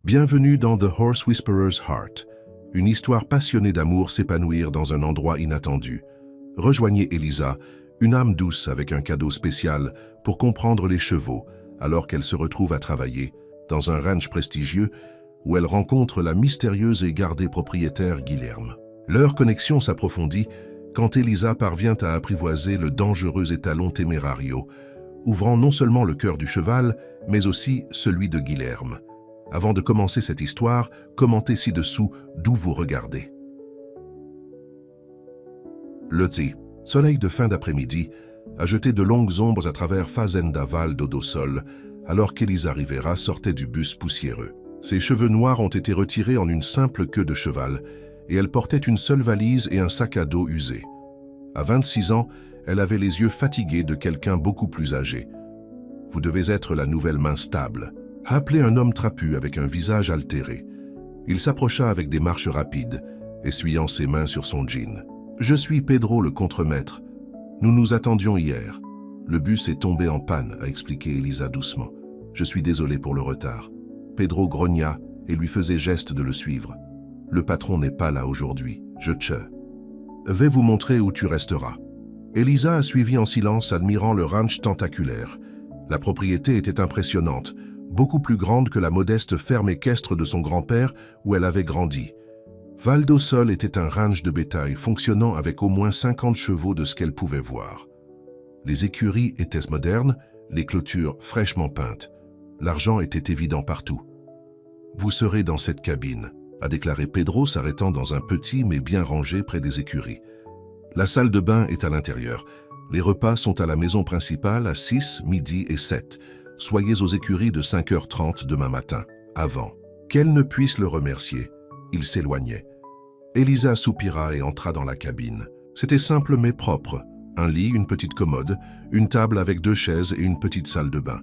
Bienvenue dans The Horse Whisperer's Heart, une histoire passionnée d'amour s'épanouir dans un endroit inattendu. Rejoignez Elisa, une âme douce avec un cadeau spécial pour comprendre les chevaux, alors qu'elle se retrouve à travailler dans un ranch prestigieux où elle rencontre la mystérieuse et gardée propriétaire Guilherme. Leur connexion s'approfondit quand Elisa parvient à apprivoiser le dangereux étalon Temerario, ouvrant non seulement le cœur du cheval, mais aussi celui de Guilherme. Avant de commencer cette histoire, commentez ci-dessous d'où vous regardez. Le thé, soleil de fin d'après-midi, a jeté de longues ombres à travers Fazenda Val d'Odosol, alors qu'Elisa Rivera sortait du bus poussiéreux. Ses cheveux noirs ont été retirés en une simple queue de cheval, et elle portait une seule valise et un sac à dos usé. À 26 ans, elle avait les yeux fatigués de quelqu'un beaucoup plus âgé. Vous devez être la nouvelle main stable. Appelez un homme trapu avec un visage altéré. Il s'approcha avec des marches rapides, essuyant ses mains sur son jean. « Je suis Pedro le contremaître. Nous nous attendions hier. Le bus est tombé en panne, » a expliqué Elisa doucement. « Je suis désolé pour le retard. » Pedro grogna et lui faisait geste de le suivre. « Le patron n'est pas là aujourd'hui. Je te vais vous montrer où tu resteras. » Elisa a suivi en silence, admirant le ranch tentaculaire. La propriété était impressionnante, beaucoup plus grande que la modeste ferme équestre de son grand-père où elle avait grandi. Val d'Odosol était un ranch de bétail fonctionnant avec au moins 50 chevaux de ce qu'elle pouvait voir. Les écuries étaient modernes, les clôtures fraîchement peintes. L'argent était évident partout. « Vous serez dans cette cabine », a déclaré Pedro s'arrêtant dans un petit mais bien rangé près des écuries. La salle de bain est à l'intérieur. Les repas sont à la maison principale à 6, midi et 7. Soyez aux écuries de 5h30 demain matin, avant. Qu'elle ne puisse le remercier. Il s'éloignait. Elisa soupira et entra dans la cabine. C'était simple mais propre. Un lit, une petite commode, une table avec 2 chaises et une petite salle de bain.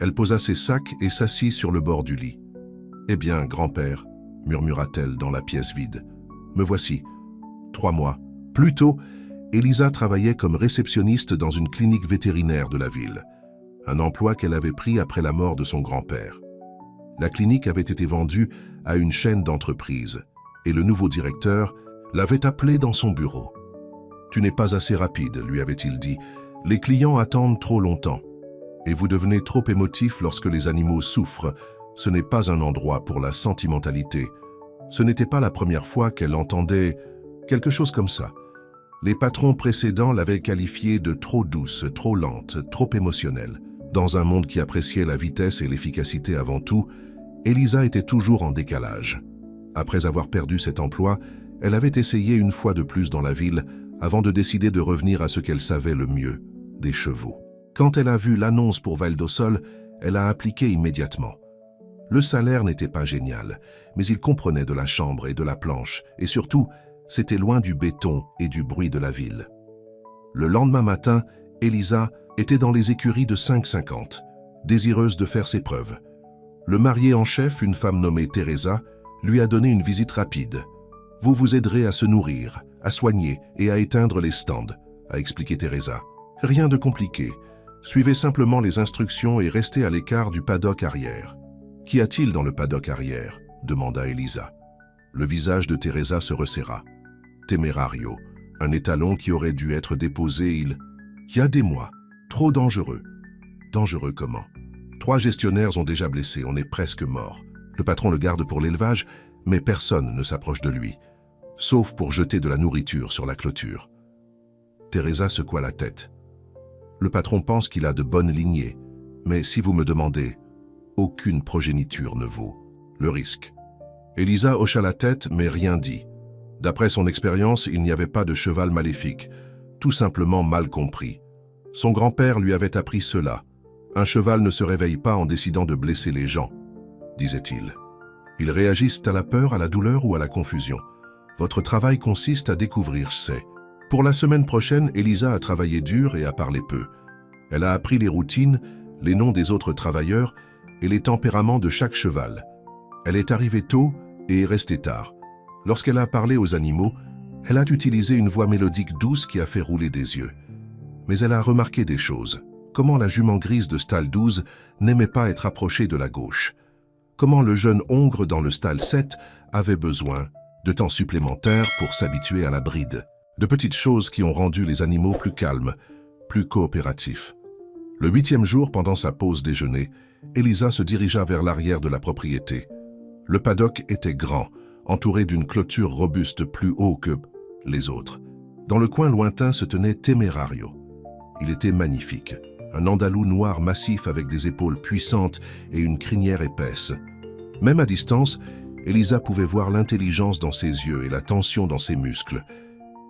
Elle posa ses sacs et s'assit sur le bord du lit. « Eh bien, grand-père, » murmura-t-elle dans la pièce vide. « Me voici. 3 mois. » Plus tôt, Elisa travaillait comme réceptionniste dans une clinique vétérinaire de la ville. Un emploi qu'elle avait pris après la mort de son grand-père. La clinique avait été vendue à une chaîne d'entreprises et le nouveau directeur l'avait appelée dans son bureau. « Tu n'es pas assez rapide, » lui avait-il dit. « Les clients attendent trop longtemps. Et vous devenez trop émotif lorsque les animaux souffrent. Ce n'est pas un endroit pour la sentimentalité. » Ce n'était pas la première fois qu'elle entendait quelque chose comme ça. Les patrons précédents l'avaient qualifiée de trop douce, trop lente, trop émotionnelle. Dans un monde qui appréciait la vitesse et l'efficacité avant tout, Elisa était toujours en décalage. Après avoir perdu cet emploi, elle avait essayé une fois de plus dans la ville avant de décider de revenir à ce qu'elle savait le mieux, des chevaux. Quand elle a vu l'annonce pour Val d'Odosol, elle a appliqué immédiatement. Le salaire n'était pas génial, mais il comprenait de la chambre et de la planche, et surtout, c'était loin du béton et du bruit de la ville. Le lendemain matin, Elisa était dans les écuries de 5,50, désireuse de faire ses preuves. Le marié en chef, une femme nommée Teresa, lui a donné une visite rapide. « Vous vous aiderez à se nourrir, à soigner et à éteindre les stands », a expliqué Teresa. « Rien de compliqué. Suivez simplement les instructions et restez à l'écart du paddock arrière. »« Qu'y a-t-il dans le paddock arrière ?» demanda Elisa. Le visage de Teresa se resserra. « Temerario, un étalon qui aurait dû être déposé il y a des mois. Trop dangereux. » « Dangereux comment ? 3 gestionnaires ont déjà blessé, on est presque mort. Le patron le garde pour l'élevage, mais personne ne s'approche de lui, sauf pour jeter de la nourriture sur la clôture. » Teresa secoua la tête. « Le patron pense qu'il a de bonnes lignées, mais si vous me demandez, aucune progéniture ne vaut le risque. » Elisa hocha la tête, mais rien dit. D'après son expérience, il n'y avait pas de cheval maléfique, tout simplement mal compris. Son grand-père lui avait appris cela. Un cheval ne se réveille pas en décidant de blesser les gens, disait-il. Ils réagissent à la peur, à la douleur ou à la confusion. Votre travail consiste à découvrir ces. Pour la semaine prochaine, Elisa a travaillé dur et a parlé peu. Elle a appris les routines, les noms des autres travailleurs et les tempéraments de chaque cheval. Elle est arrivée tôt et est restée tard. Lorsqu'elle a parlé aux animaux, elle a utilisé une voix mélodique douce qui a fait rouler des yeux. Mais elle a remarqué des choses. Comment la jument grise de Stall 12 n'aimait pas être approchée de la gauche. comment le jeune hongre dans le stall 7 avait besoin de temps supplémentaire pour s'habituer à la bride. De petites choses qui ont rendu les animaux plus calmes, plus coopératifs. Le 8e jour, pendant sa pause déjeuner, Elisa se dirigea vers l'arrière de la propriété. Le paddock était grand, entouré d'une clôture robuste plus haut que les autres. Dans le coin lointain se tenait Temerario. Il était magnifique, un andalou noir massif avec des épaules puissantes et une crinière épaisse. Même à distance, Elisa pouvait voir l'intelligence dans ses yeux et la tension dans ses muscles.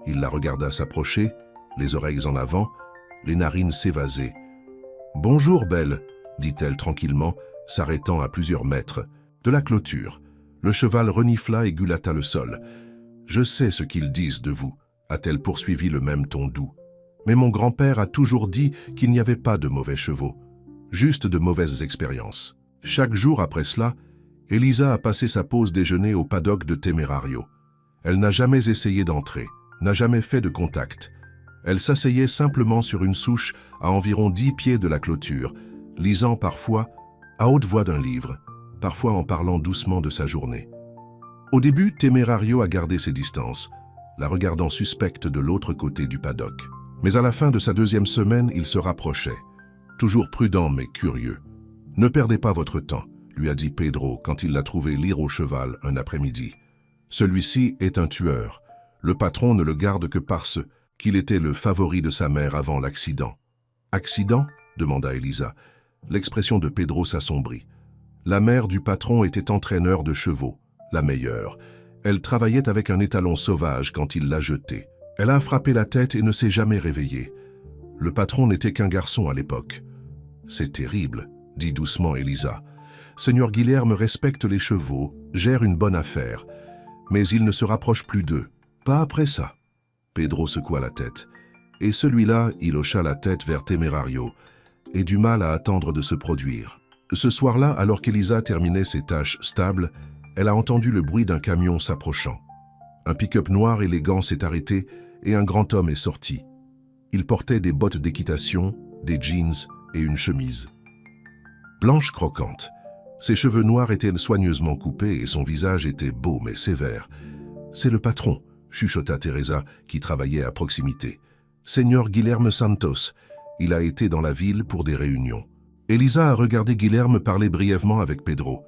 Il la regarda s'approcher, les oreilles en avant, les narines s'évaser. « Bonjour, belle », dit-elle tranquillement, s'arrêtant à plusieurs mètres. De la clôture, le cheval renifla et gulata le sol. « Je sais ce qu'ils disent de vous », a-t-elle poursuivi le même ton doux. « Mais mon grand-père a toujours dit qu'il n'y avait pas de mauvais chevaux, juste de mauvaises expériences. » Chaque jour après cela, Elisa a passé sa pause déjeuner au paddock de Temerario. Elle n'a jamais essayé d'entrer, n'a jamais fait de contact. Elle s'asseyait simplement sur une souche à environ 10 pieds de la clôture, lisant parfois à haute voix d'un livre, parfois en parlant doucement de sa journée. Au début, Temerario a gardé ses distances, la regardant suspecte de l'autre côté du paddock. Mais à la fin de sa 2e semaine, il se rapprochait, toujours prudent mais curieux. « Ne perdez pas votre temps », lui a dit Pedro quand il l'a trouvé lire au cheval un après-midi. « Celui-ci est un tueur. Le patron ne le garde que parce qu'il était le favori de sa mère avant l'accident. »« Accident » demanda Elisa. L'expression de Pedro s'assombrit. La mère du patron était entraîneur de chevaux, la meilleure. Elle travaillait avec un étalon sauvage quand il l'a jeté. Elle a frappé la tête et ne s'est jamais réveillée. Le patron n'était qu'un garçon à l'époque. « C'est terrible », dit doucement Elisa. « Seigneur Guilherme respecte les chevaux, gère une bonne affaire, mais il ne se rapproche plus d'eux. Pas après ça. » Pedro secoua la tête. Et celui-là, il hocha la tête vers Temerario, et du mal à attendre de se produire. Ce soir-là, alors qu'Elisa terminait ses tâches stables, elle a entendu le bruit d'un camion s'approchant. Un pick-up noir élégant s'est arrêté et un grand homme est sorti. Il portait des bottes d'équitation, des jeans et une chemise. Blanche croquante. Ses cheveux noirs étaient soigneusement coupés et son visage était beau mais sévère. « C'est le patron », chuchota Teresa, qui travaillait à proximité. « Seigneur Guilherme Santos. Il a été dans la ville pour des réunions. » Elisa a regardé Guilherme parler brièvement avec Pedro.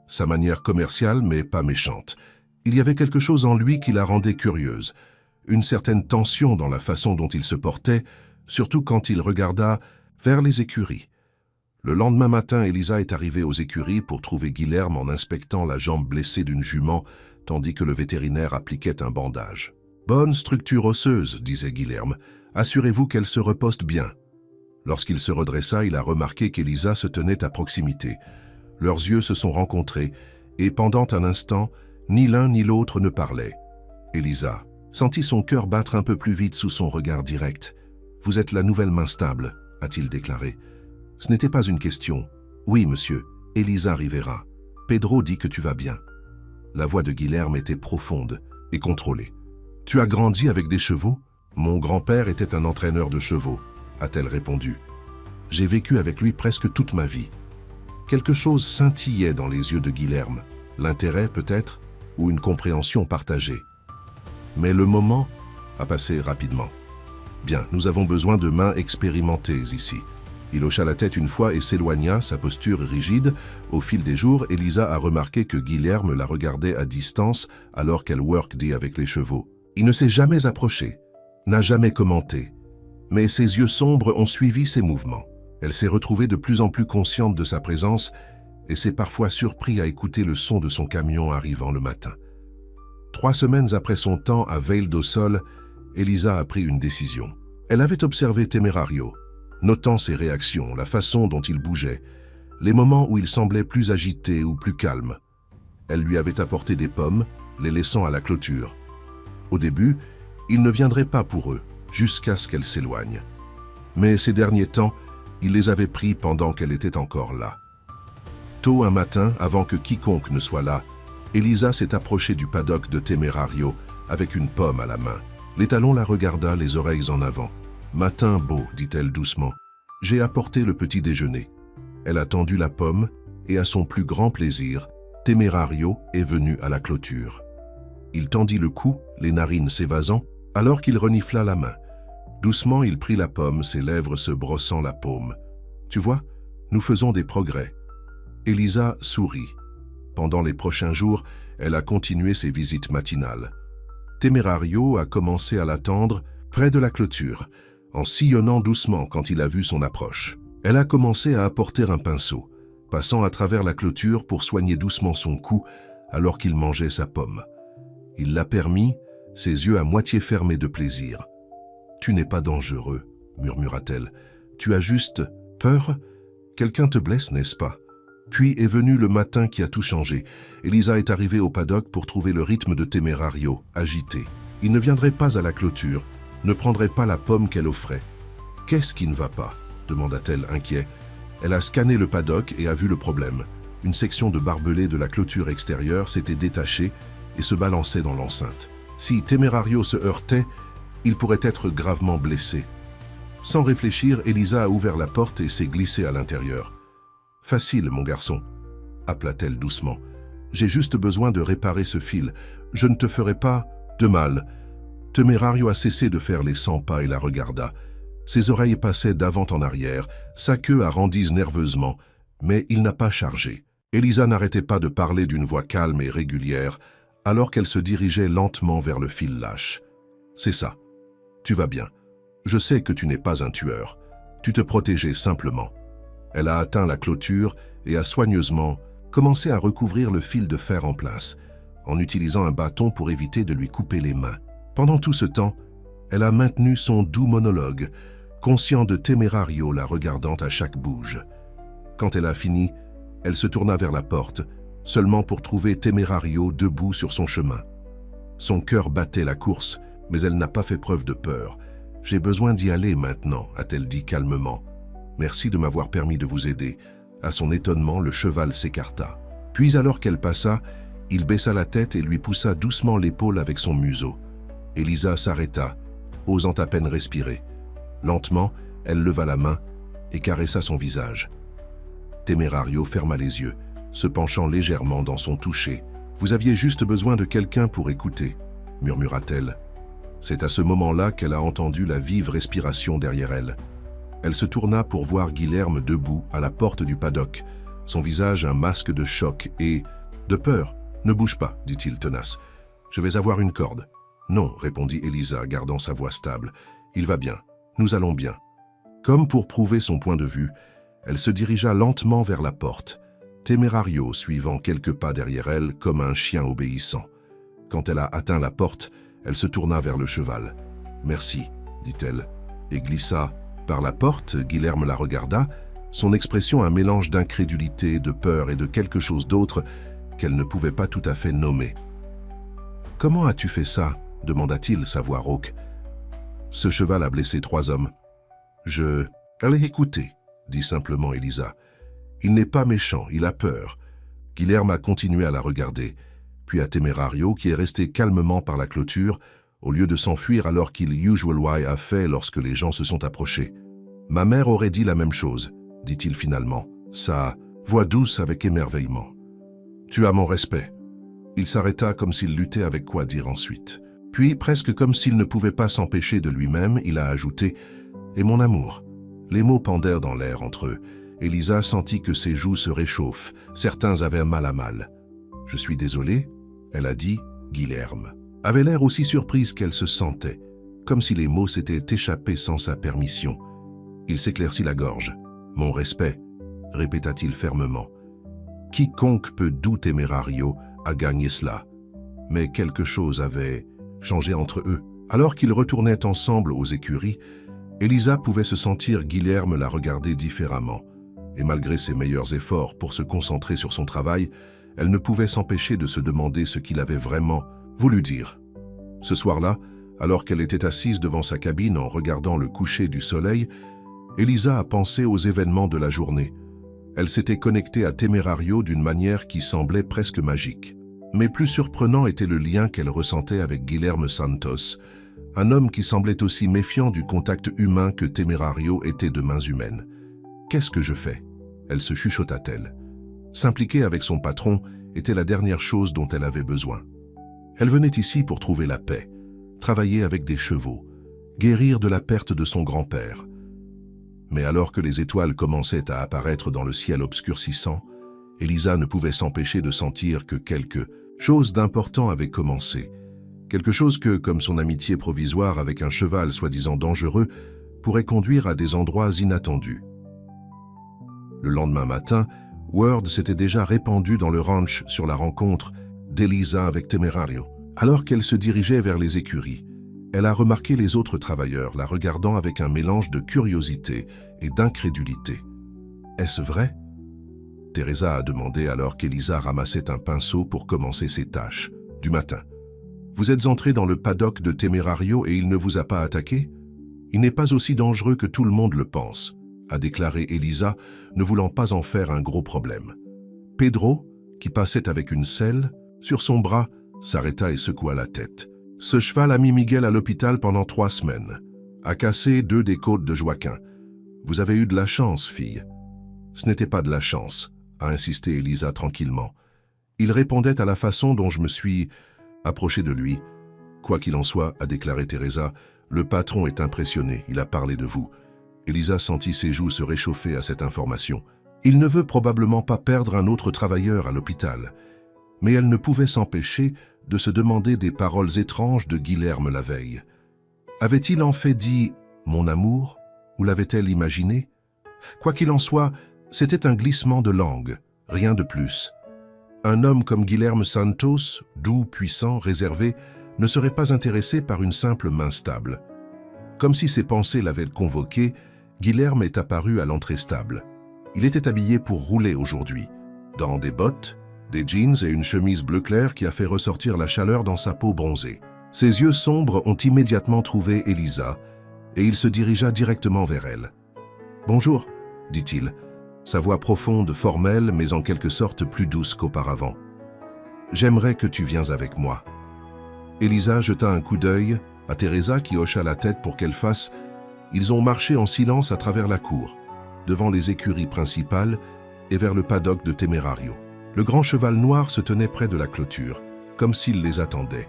Sa manière commerciale mais pas méchante. Il y avait quelque chose en lui qui la rendait curieuse. Une certaine tension dans la façon dont il se portait, surtout quand il regarda vers les écuries. Le lendemain matin, Elisa est arrivée aux écuries pour trouver Guilherme en inspectant la jambe blessée d'une jument, tandis que le vétérinaire appliquait un bandage. « Bonne structure osseuse, » disait Guilherme. « Assurez-vous qu'elle se repose bien. » Lorsqu'il se redressa, il a remarqué qu'Elisa se tenait à proximité. Leurs yeux se sont rencontrés, et pendant un instant, ni l'un ni l'autre ne parlaient. Elisa sentit son cœur battre un peu plus vite sous son regard direct. « Vous êtes la nouvelle main stable, » a-t-il déclaré. Ce n'était pas une question. « Oui, monsieur, Elisa Rivera. Pedro dit que tu vas bien. » La voix de Guilherme était profonde et contrôlée. « Tu as grandi avec des chevaux ? » « Mon grand-père était un entraîneur de chevaux, » a-t-elle répondu. « J'ai vécu avec lui presque toute ma vie. » Quelque chose scintillait dans les yeux de Guilherme. L'intérêt, peut-être, ou une compréhension partagée. Mais le moment a passé rapidement. « Bien, nous avons besoin de mains expérimentées ici. » Il hocha la tête une fois et s'éloigna, sa posture rigide. Au fil des jours, Elisa a remarqué que Guilherme la regardait à distance alors qu'elle workait avec les chevaux. Il ne s'est jamais approché, n'a jamais commenté, mais ses yeux sombres ont suivi ses mouvements. Elle s'est retrouvée de plus en plus consciente de sa présence et s'est parfois surpris à écouter le son de son camion arrivant le matin. 3 semaines après son temps à Vale do Sol, Elisa a pris une décision. Elle avait observé Temerario, notant ses réactions, la façon dont il bougeait, les moments où il semblait plus agité ou plus calme. Elle lui avait apporté des pommes, les laissant à la clôture. Au début, il ne viendrait pas pour eux, jusqu'à ce qu'elle s'éloigne. Mais ces derniers temps, il les avait pris pendant qu'elle était encore là. Tôt un matin, avant que quiconque ne soit là, Elisa s'est approchée du paddock de Temerario avec une pomme à la main. L'étalon la regarda, les oreilles en avant. « Matin beau, dit-elle doucement. J'ai apporté le petit déjeuner. » Elle a tendu la pomme et à son plus grand plaisir, Temerario est venu à la clôture. Il tendit le cou, les narines s'évasant, alors qu'il renifla la main. Doucement, il prit la pomme, ses lèvres se brossant la paume. « Tu vois, nous faisons des progrès. » Elisa sourit. Pendant les prochains jours, elle a continué ses visites matinales. Temerario a commencé à l'attendre près de la clôture, en sillonnant doucement quand il a vu son approche. Elle a commencé à apporter un pinceau, passant à travers la clôture pour soigner doucement son cou alors qu'il mangeait sa pomme. Il l'a permis, ses yeux à moitié fermés de plaisir. « Tu n'es pas dangereux, » murmura-t-elle. « Tu as juste peur? Quelqu'un te blesse, n'est-ce pas ?» Puis est venu le matin qui a tout changé. Elisa est arrivée au paddock pour trouver le rythme de Temerario, agité. Il ne viendrait pas à la clôture, ne prendrait pas la pomme qu'elle offrait. « Qu'est-ce qui ne va pas ?» demanda-t-elle inquiet. Elle a scanné le paddock et a vu le problème. Une section de barbelés de la clôture extérieure s'était détachée et se balançait dans l'enceinte. Si Temerario se heurtait, il pourrait être gravement blessé. Sans réfléchir, Elisa a ouvert la porte et s'est glissée à l'intérieur. « Facile, mon garçon, » appela-t-elle doucement. « J'ai juste besoin de réparer ce fil. Je ne te ferai pas de mal. » Temerario a cessé de faire les 100 pas et la regarda. Ses oreilles passaient d'avant en arrière, sa queue arrondisse nerveusement, mais il n'a pas chargé. Elisa n'arrêtait pas de parler d'une voix calme et régulière, alors qu'elle se dirigeait lentement vers le fil lâche. « C'est ça. Tu vas bien. Je sais que tu n'es pas un tueur. Tu te protégeais simplement. » Elle a atteint la clôture et a soigneusement commencé à recouvrir le fil de fer en place, en utilisant un bâton pour éviter de lui couper les mains. Pendant tout ce temps, elle a maintenu son doux monologue, conscient de Temerario la regardant à chaque bouge. Quand elle a fini, elle se tourna vers la porte, seulement pour trouver Temerario debout sur son chemin. Son cœur battait la course, mais elle n'a pas fait preuve de peur. « J'ai besoin d'y aller maintenant », a-t-elle dit calmement. « Merci de m'avoir permis de vous aider. » À son étonnement, le cheval s'écarta. Puis alors qu'elle passa, il baissa la tête et lui poussa doucement l'épaule avec son museau. Elisa s'arrêta, osant à peine respirer. Lentement, elle leva la main et caressa son visage. Temerario ferma les yeux, se penchant légèrement dans son toucher. « Vous aviez juste besoin de quelqu'un pour écouter », murmura-t-elle. C'est à ce moment-là qu'elle a entendu la vive respiration derrière elle. Elle se tourna pour voir Guilherme debout à la porte du paddock, son visage un masque de choc et de peur. « Ne bouge pas, dit-il tenace. Je vais avoir une corde. »« Non, répondit Elisa, gardant sa voix stable. Il va bien. Nous allons bien. » Comme pour prouver son point de vue, elle se dirigea lentement vers la porte, Temerario suivant quelques pas derrière elle comme un chien obéissant. Quand elle a atteint la porte, elle se tourna vers le cheval. « Merci, dit-elle, et glissa. Par la porte, Guilherme la regarda, son expression un mélange d'incrédulité, de peur et de quelque chose d'autre qu'elle ne pouvait pas tout à fait nommer. « Comment as-tu fait ça ?» demanda-t-il, sa voix rauque. « Ce cheval a blessé 3 hommes. »« Allez écouter, » dit simplement Elisa. « Il n'est pas méchant, il a peur. » Guilherme a continué à la regarder, puis à Temerario qui est resté calmement par la clôture, au lieu de s'enfuir alors qu'il usually a fait lorsque les gens se sont approchés. « Ma mère aurait dit la même chose, » dit-il finalement, sa voix douce avec émerveillement. « Tu as mon respect. » Il s'arrêta comme s'il luttait avec quoi dire ensuite. Puis, presque comme s'il ne pouvait pas s'empêcher de lui-même, il a ajouté « Et mon amour ?» Les mots pendèrent dans l'air entre eux. Elisa sentit que ses joues se réchauffent. Certains avaient mal à mal. « Je suis désolée, » elle a dit. Guilherme avait l'air aussi surprise qu'elle se sentait, comme si les mots s'étaient échappés sans sa permission. Il s'éclaircit la gorge. « Mon respect, » répéta-t-il fermement. Quiconque peut douter Temerario a gagné cela. Mais quelque chose avait changé entre eux. Alors qu'ils retournaient ensemble aux écuries, Elisa pouvait se sentir Guilherme la regarder différemment. Et malgré ses meilleurs efforts pour se concentrer sur son travail, elle ne pouvait s'empêcher de se demander ce qu'il avait vraiment voulu dire. Ce soir-là, alors qu'elle était assise devant sa cabine en regardant le coucher du soleil, Elisa a pensé aux événements de la journée. Elle s'était connectée à Temerario d'une manière qui semblait presque magique. Mais plus surprenant était le lien qu'elle ressentait avec Guilherme Santos, un homme qui semblait aussi méfiant du contact humain que Temerario était de mains humaines. « Qu'est-ce que je fais ?» elle se chuchota-t-elle. S'impliquer avec son patron était la dernière chose dont elle avait besoin. Elle venait ici pour trouver la paix, travailler avec des chevaux, guérir de la perte de son grand-père. Mais alors que les étoiles commençaient à apparaître dans le ciel obscurcissant, Elisa ne pouvait s'empêcher de sentir que quelque chose d'important avait commencé. Quelque chose que, comme son amitié provisoire avec un cheval soi-disant dangereux, pourrait conduire à des endroits inattendus. Le lendemain matin, word s'était déjà répandu dans le ranch sur la rencontre d'Elisa avec Temerario. Alors qu'elle se dirigeait vers les écuries, elle a remarqué les autres travailleurs, la regardant avec un mélange de curiosité et d'incrédulité. « Est-ce vrai ?» Teresa a demandé alors qu'Elisa ramassait un pinceau pour commencer ses tâches, du matin. « Vous êtes entré dans le paddock de Temerario et il ne vous a pas attaqué ? Il n'est pas aussi dangereux que tout le monde le pense, » a déclaré Elisa, ne voulant pas en faire un gros problème. Pedro, qui passait avec une selle sur son bras, s'arrêta et secoua la tête. « Ce cheval a mis Miguel à l'hôpital pendant 3 semaines. A cassé 2 des côtes de Joaquin. Vous avez eu de la chance, fille. » « Ce n'était pas de la chance, » a insisté Elisa tranquillement. Il répondait à la façon dont je me suis approché de lui. « Quoi qu'il en soit, » a déclaré Teresa, « le patron est impressionné, il a parlé de vous. » Elisa sentit ses joues se réchauffer à cette information. Il ne veut probablement pas perdre un autre travailleur à l'hôpital. Mais elle ne pouvait s'empêcher de se demander des paroles étranges de Guilherme la veille. Avait-il en fait dit « mon amour » ou l'avait-elle imaginé? Quoi qu'il en soit, c'était un glissement de langue, rien de plus. Un homme comme Guilherme Santos, doux, puissant, réservé, ne serait pas intéressé par une simple main stable. Comme si ses pensées l'avaient convoqué, Guilherme est apparu à l'entrée stable. Il était habillé pour rouler aujourd'hui, dans des bottes, des jeans et une chemise bleu clair qui a fait ressortir la chaleur dans sa peau bronzée. Ses yeux sombres ont immédiatement trouvé Elisa, et il se dirigea directement vers elle. « Bonjour », dit-il, sa voix profonde, formelle, mais en quelque sorte plus douce qu'auparavant. « J'aimerais que tu viennes avec moi. » Elisa jeta un coup d'œil à Teresa qui hocha la tête pour qu'elle fasse. Ils ont marché en silence à travers la cour, devant les écuries principales et vers le paddock de Temerario. Le grand cheval noir se tenait près de la clôture, comme s'il les attendait.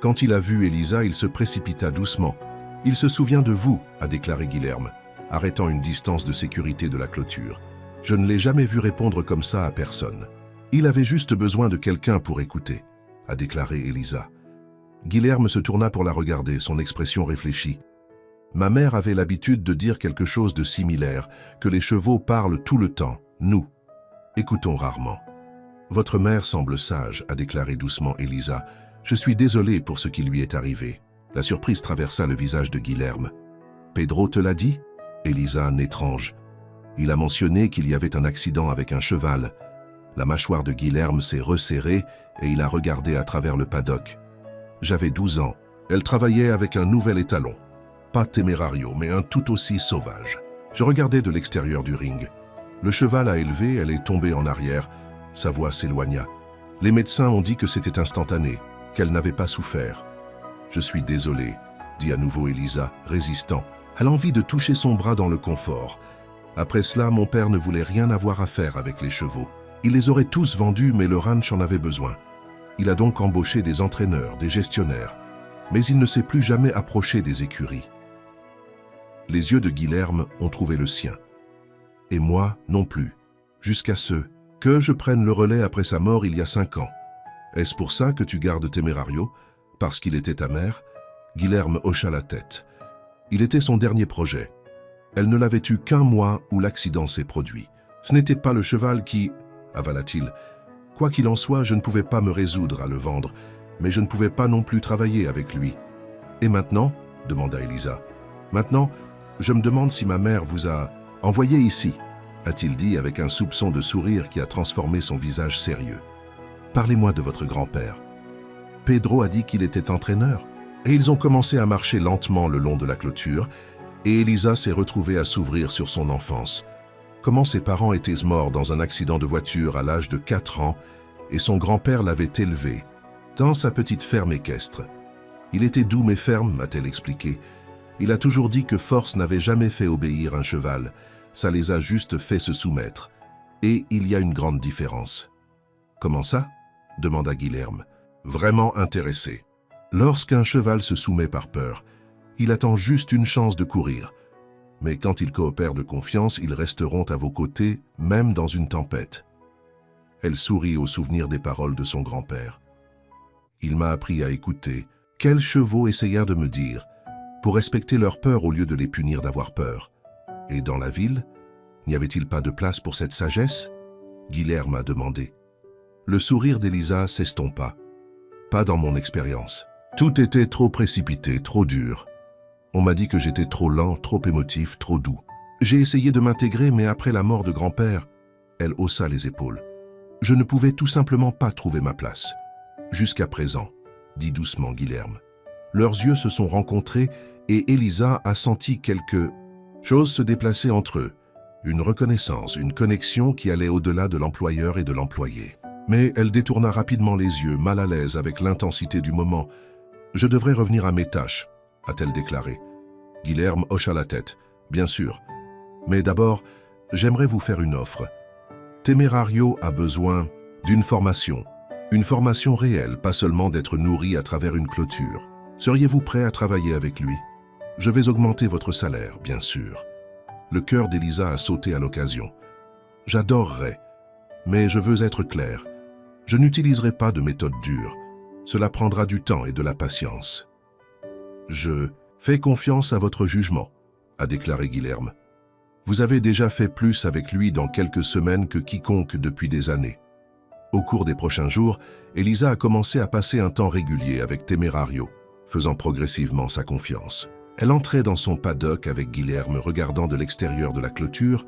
Quand il a vu Elisa, il se précipita doucement. « Il se souvient de vous », a déclaré Guilherme, arrêtant une distance de sécurité de la clôture. « Je ne l'ai jamais vu répondre comme ça à personne. Il avait juste besoin de quelqu'un pour écouter », a déclaré Elisa. Guilherme se tourna pour la regarder, son expression réfléchie. « Ma mère avait l'habitude de dire quelque chose de similaire, que les chevaux parlent tout le temps, nous. Écoutons rarement. »« Votre mère semble sage, » a déclaré doucement Elisa. « Je suis désolée pour ce qui lui est arrivé. » La surprise traversa le visage de Guilherme. « Pedro te l'a dit ?» Elisa, étrange. Il a mentionné qu'il y avait un accident avec un cheval. La mâchoire de Guilherme s'est resserrée et il a regardé à travers le paddock. J'avais 12 ans. Elle travaillait avec un nouvel étalon. Pas Temerario, mais un tout aussi sauvage. Je regardais de l'extérieur du ring. Le cheval a élevé, elle est tombée en arrière. Sa voix s'éloigna. Les médecins ont dit que c'était instantané, qu'elle n'avait pas souffert. Je suis désolé, dit à nouveau Elisa, résistant, à l'envie de toucher son bras dans le confort. Après cela, mon père ne voulait rien avoir à faire avec les chevaux. Il les aurait tous vendus, mais le ranch en avait besoin. Il a donc embauché des entraîneurs, des gestionnaires, mais il ne s'est plus jamais approché des écuries. Les yeux de Guilherme ont trouvé le sien. Et moi, non plus, jusqu'à ce que je prenne le relais après sa mort il y a 5 ans. Est-ce pour ça que tu gardes Temerario? Parce qu'il était ta mère? Guilherme hocha la tête. Il était son dernier projet. Elle ne l'avait eu qu'1 mois où l'accident s'est produit. Ce n'était pas le cheval qui... avala-t-il. Quoi qu'il en soit, je ne pouvais pas me résoudre à le vendre, mais je ne pouvais pas non plus travailler avec lui. Et maintenant, demanda Elisa. Maintenant, je me demande si ma mère vous a envoyé ici, a-t-il dit avec un soupçon de sourire qui a transformé son visage sérieux. Parlez-moi de votre grand-père. Pedro a dit qu'il était entraîneur, et ils ont commencé à marcher lentement le long de la clôture, et Elisa s'est retrouvée à s'ouvrir sur son enfance. Comment ses parents étaient morts dans un accident de voiture à l'âge de 4 ans, et son grand-père l'avait élevé dans sa petite ferme équestre. Il était doux mais ferme, a-t-elle expliqué. Il a toujours dit que force n'avait jamais fait obéir un cheval, ça les a juste fait se soumettre. Et il y a une grande différence. Comment ça? Demanda Guilherme, vraiment intéressé. Lorsqu'un cheval se soumet par peur, il attend juste une chance de courir. Mais quand ils coopèrent de confiance, ils resteront à vos côtés, même dans une tempête. Elle sourit au souvenir des paroles de son grand-père. Il m'a appris à écouter. Quels chevaux essayèrent de me dire, pour respecter leur peur au lieu de les punir d'avoir peur. Et dans la ville, n'y avait-il pas de place pour cette sagesse? Guilherme a demandé. Le sourire d'Elisa s'estompa. Pas dans mon expérience. Tout était trop précipité, trop dur. On m'a dit que j'étais trop lent, trop émotif, trop doux. J'ai essayé de m'intégrer, mais après la mort de grand-père, elle haussa les épaules. Je ne pouvais tout simplement pas trouver ma place. Jusqu'à présent, dit doucement Guilherme. Leurs yeux se sont rencontrés et Elisa a senti quelque chose se déplacer entre eux. Une reconnaissance, une connexion qui allait au-delà de l'employeur et de l'employé. Mais elle détourna rapidement les yeux, mal à l'aise avec l'intensité du moment. « Je devrais revenir à mes tâches », a-t-elle déclaré. Guilherme hocha la tête. « Bien sûr. Mais d'abord, j'aimerais vous faire une offre. Temerario a besoin d'une formation. Une formation réelle, pas seulement d'être nourri à travers une clôture. Seriez-vous prêt à travailler avec lui? Je vais augmenter votre salaire, bien sûr. » Le cœur d'Elisa a sauté à l'occasion. « J'adorerais, mais je veux être clair. Je n'utiliserai pas de méthode dure. Cela prendra du temps et de la patience. »« Je fais confiance à votre jugement, » a déclaré Guilherme. « Vous avez déjà fait plus avec lui dans quelques semaines que quiconque depuis des années. » Au cours des prochains jours, Elisa a commencé à passer un temps régulier avec Temerario, faisant progressivement sa confiance. Elle entrait dans son paddock avec Guilherme regardant de l'extérieur de la clôture,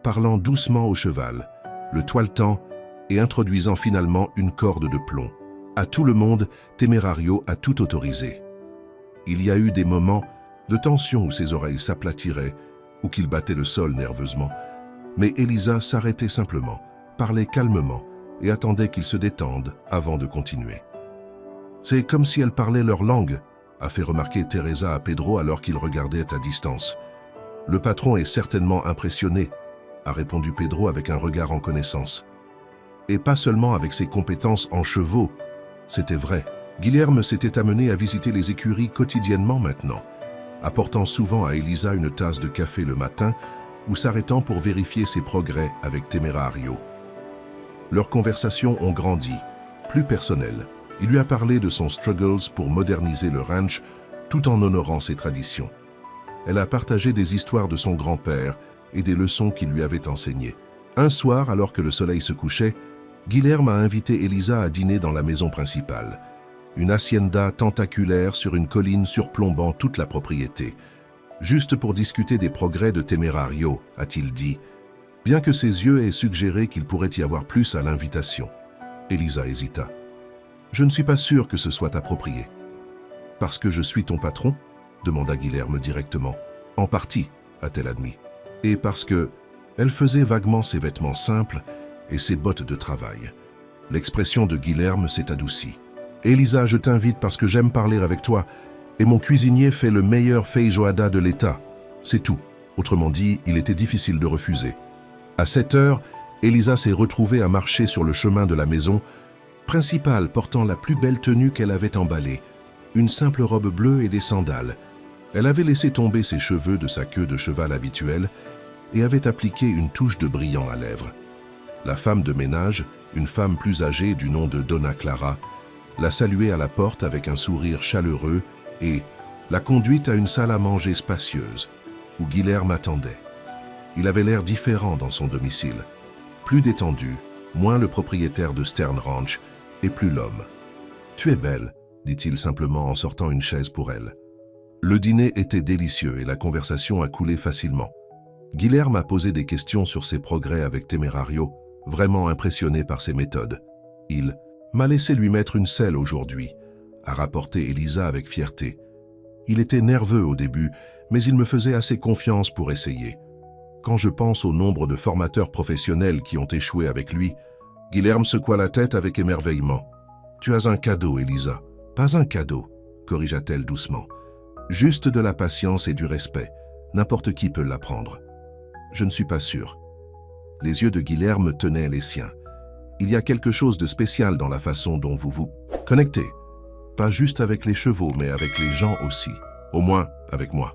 parlant doucement au cheval, le toiletant et introduisant finalement une corde de plomb. À tout le monde, Temerario a tout autorisé. Il y a eu des moments de tension où ses oreilles s'aplatiraient ou qu'il battait le sol nerveusement, mais Elisa s'arrêtait simplement, parlait calmement et attendait qu'ils se détendent avant de continuer. C'est comme si elle parlait leur langue, a fait remarquer Teresa à Pedro alors qu'il regardait à distance. Le patron est certainement impressionné, a répondu Pedro avec un regard en connaissance. Et pas seulement avec ses compétences en chevaux, c'était vrai. Guilherme s'était amené à visiter les écuries quotidiennement maintenant, apportant souvent à Elisa une tasse de café le matin ou s'arrêtant pour vérifier ses progrès avec Temerario. Leurs conversations ont grandi, plus personnelles. Il lui a parlé de son struggles pour moderniser le ranch tout en honorant ses traditions. Elle a partagé des histoires de son grand-père et des leçons qu'il lui avait enseignées. Un soir, alors que le soleil se couchait, Guilherme a invité Elisa à dîner dans la maison principale. Une hacienda tentaculaire sur une colline surplombant toute la propriété. Juste pour discuter des progrès de Temerario, a-t-il dit, bien que ses yeux aient suggéré qu'il pourrait y avoir plus à l'invitation. Elisa hésita. « Je ne suis pas sûr que ce soit approprié. »« Parce que je suis ton patron ?» demanda Guilherme directement. « En partie, a-t-elle admis. Et parce que elle faisait vaguement ses vêtements simples et ses bottes de travail. » L'expression de Guilherme s'est adoucie. « Elisa, je t'invite parce que j'aime parler avec toi et mon cuisinier fait le meilleur feijoada de l'État. C'est tout. » Autrement dit, il était difficile de refuser. À 7 heures, Elisa s'est retrouvée à marcher sur le chemin de la maison principale portant la plus belle tenue qu'elle avait emballée, une simple robe bleue et des sandales. Elle avait laissé tomber ses cheveux de sa queue de cheval habituelle et avait appliqué une touche de brillant à lèvres. La femme de ménage, une femme plus âgée du nom de Donna Clara, l'a saluée à la porte avec un sourire chaleureux et l'a conduite à une salle à manger spacieuse, où Guilherme attendait. Il avait l'air différent dans son domicile, plus détendu, moins le propriétaire de Stern Ranch, et plus l'homme. « Tu es belle », dit-il simplement en sortant une chaise pour elle. Le dîner était délicieux et la conversation a coulé facilement. Guilherme a posé des questions sur ses progrès avec Temerario, vraiment impressionné par ses méthodes. Il m'a laissé lui mettre une selle aujourd'hui, a rapporté Elisa avec fierté. Il était nerveux au début, mais il me faisait assez confiance pour essayer. Quand je pense au nombre de formateurs professionnels qui ont échoué avec lui, Guilherme secoua la tête avec émerveillement. « Tu as un cadeau, Elisa. »« Pas un cadeau, » corrigea-t-elle doucement. « Juste de la patience et du respect. N'importe qui peut l'apprendre. »« Je ne suis pas sûr. » Les yeux de Guilherme tenaient les siens. Il y a quelque chose de spécial dans la façon dont vous vous connectez. Pas juste avec les chevaux, mais avec les gens aussi. Au moins, avec moi.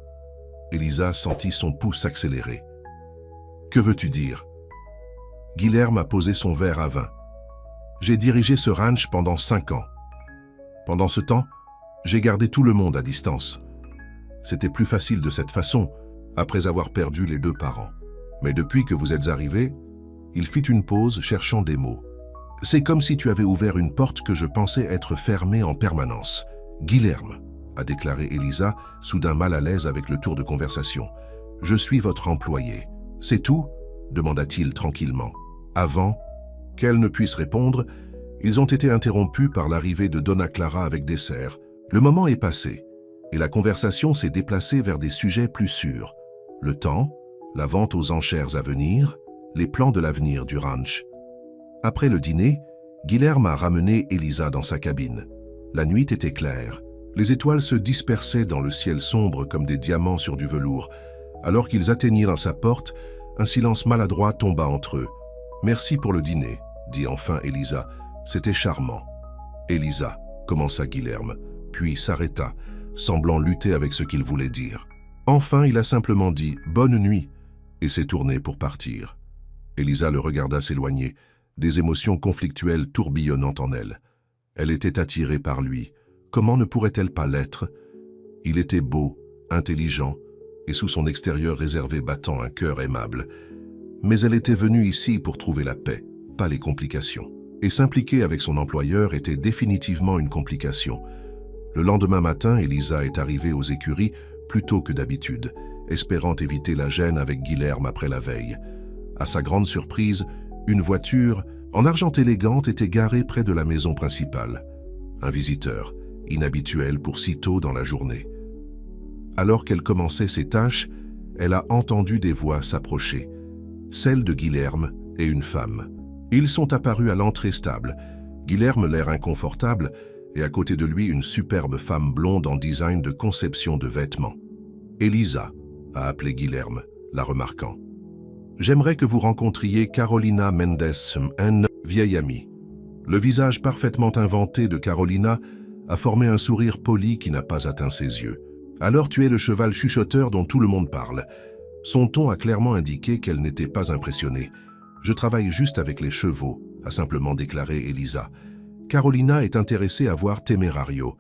Elisa sentit son pouls s'accélérer. Que veux-tu dire? Guilherme a posé son verre à vin. J'ai dirigé ce ranch pendant 5 ans. Pendant ce temps, j'ai gardé tout le monde à distance. C'était plus facile de cette façon, après avoir perdu les 2 parents. Mais depuis que vous êtes arrivé, il fit une pause, cherchant des mots. C'est comme si tu avais ouvert une porte que je pensais être fermée en permanence. Guilherme, a déclaré Elisa, soudain mal à l'aise avec le tour de conversation. Je suis votre employé. C'est tout? Demanda-t-il tranquillement. Avant qu'elle ne puisse répondre, ils ont été interrompus par l'arrivée de Donna Clara avec dessert. Le moment est passé, et la conversation s'est déplacée vers des sujets plus sûrs. Le temps, la vente aux enchères à venir, les plans de l'avenir du ranch. Après le dîner, Guilherme a ramené Elisa dans sa cabine. La nuit était claire. Les étoiles se dispersaient dans le ciel sombre comme des diamants sur du velours. Alors qu'ils atteignirent sa porte, un silence maladroit tomba entre eux. « Merci pour le dîner », dit enfin Elisa. « C'était charmant. »« Elisa », commença Guilherme, puis s'arrêta, semblant lutter avec ce qu'il voulait dire. Enfin, il a simplement dit « Bonne nuit » et s'est tourné pour partir. Elisa le regarda s'éloigner, des émotions conflictuelles tourbillonnant en elle. Elle était attirée par lui. Comment ne pourrait-elle pas l'être? Il était beau, intelligent, et sous son extérieur réservé battant un cœur aimable. Mais elle était venue ici pour trouver la paix, pas les complications. Et s'impliquer avec son employeur était définitivement une complication. Le lendemain matin, Elisa est arrivée aux écuries plus tôt que d'habitude, espérant éviter la gêne avec Guilherme après la veille. À sa grande surprise, une voiture, en argent élégante, était garée près de la maison principale. Un visiteur, inhabituel pour si tôt dans la journée. Alors qu'elle commençait ses tâches, elle a entendu des voix s'approcher. Celle de Guilherme et une femme. Ils sont apparus à l'entrée stable. Guilherme l'air inconfortable et à côté de lui une superbe femme blonde en design de conception de vêtements. Elisa, a appelé Guilherme, la remarquant. J'aimerais que vous rencontriez Carolina Mendes, une vieille amie. Le visage parfaitement inventé de Carolina a formé un sourire poli qui n'a pas atteint ses yeux. Alors tu es le cheval chuchoteur dont tout le monde parle. Son ton a clairement indiqué qu'elle n'était pas impressionnée. Je travaille juste avec les chevaux, a simplement déclaré Elisa. Carolina est intéressée à voir Temerario,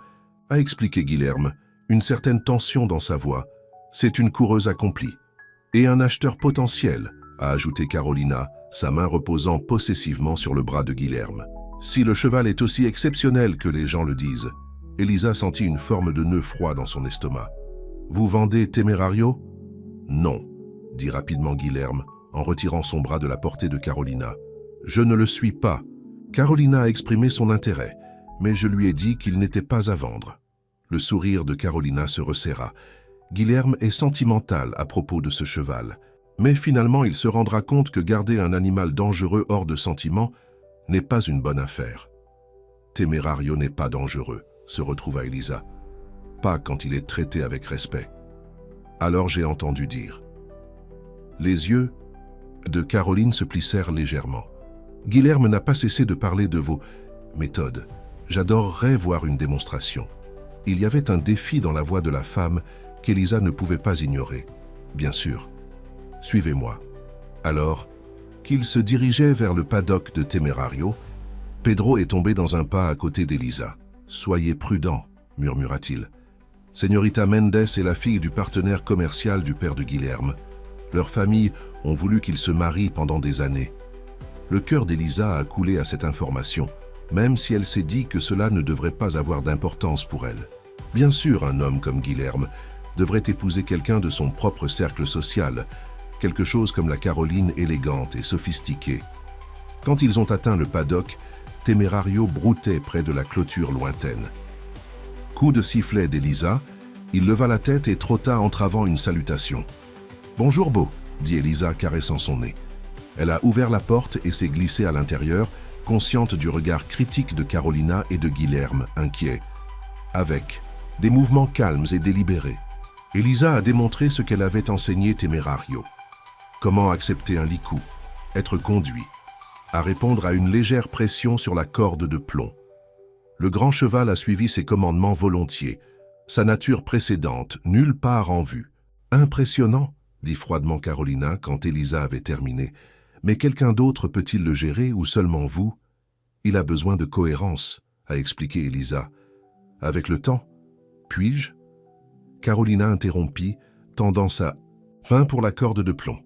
a expliqué Guilherme, une certaine tension dans sa voix. C'est une coureuse accomplie. Et un acheteur potentiel, a ajouté Carolina, sa main reposant possessivement sur le bras de Guilherme. Si le cheval est aussi exceptionnel que les gens le disent, Elisa sentit une forme de nœud froid dans son estomac. Vous vendez Temerario? Non, dit rapidement Guilherme, en retirant son bras de la portée de Carolina. Je ne le suis pas. Carolina a exprimé son intérêt, mais je lui ai dit qu'il n'était pas à vendre. Le sourire de Carolina se resserra. Guilherme est sentimental à propos de ce cheval, mais finalement il se rendra compte que garder un animal dangereux hors de sentiment n'est pas une bonne affaire. Temerario n'est pas dangereux, se retrouva Elisa. Pas quand il est traité avec respect. Alors j'ai entendu dire. Les yeux de Caroline se plissèrent légèrement. Guilherme n'a pas cessé de parler de vos méthodes. J'adorerais voir une démonstration. Il y avait un défi dans la voix de la femme qu'Elisa ne pouvait pas ignorer. Bien sûr. Suivez-moi. Alors, qu'il se dirigeait vers le paddock de Temerario, Pedro est tombé dans un pas à côté d'Elisa. « Soyez prudent », murmura-t-il. Señorita Mendes est la fille du partenaire commercial du père de Guilherme. Leurs familles ont voulu qu'ils se marient pendant des années. Le cœur d'Elisa a coulé à cette information, même si elle s'est dit que cela ne devrait pas avoir d'importance pour elle. Bien sûr, un homme comme Guilherme devrait épouser quelqu'un de son propre cercle social, quelque chose comme la Caroline élégante et sophistiquée. Quand ils ont atteint le paddock, Temerario broutait près de la clôture lointaine. Coup de sifflet d'Elisa, il leva la tête et trotta entravant une salutation. « Bonjour beau », dit Elisa caressant son nez. Elle a ouvert la porte et s'est glissée à l'intérieur, consciente du regard critique de Carolina et de Guilherme, inquiet. Avec des mouvements calmes et délibérés, Elisa a démontré ce qu'elle avait enseigné Temerario. Comment accepter un licou, être conduit, à répondre à une légère pression sur la corde de plomb. Le grand cheval a suivi ses commandements volontiers, sa nature précédente, nulle part en vue. Impressionnant, dit froidement Carolina quand Elisa avait terminé. Mais quelqu'un d'autre peut-il le gérer ou seulement vous? Il a besoin de cohérence, a expliqué Elisa. Avec le temps, puis-je? Carolina interrompit, tendant sa main pour la corde de plomb.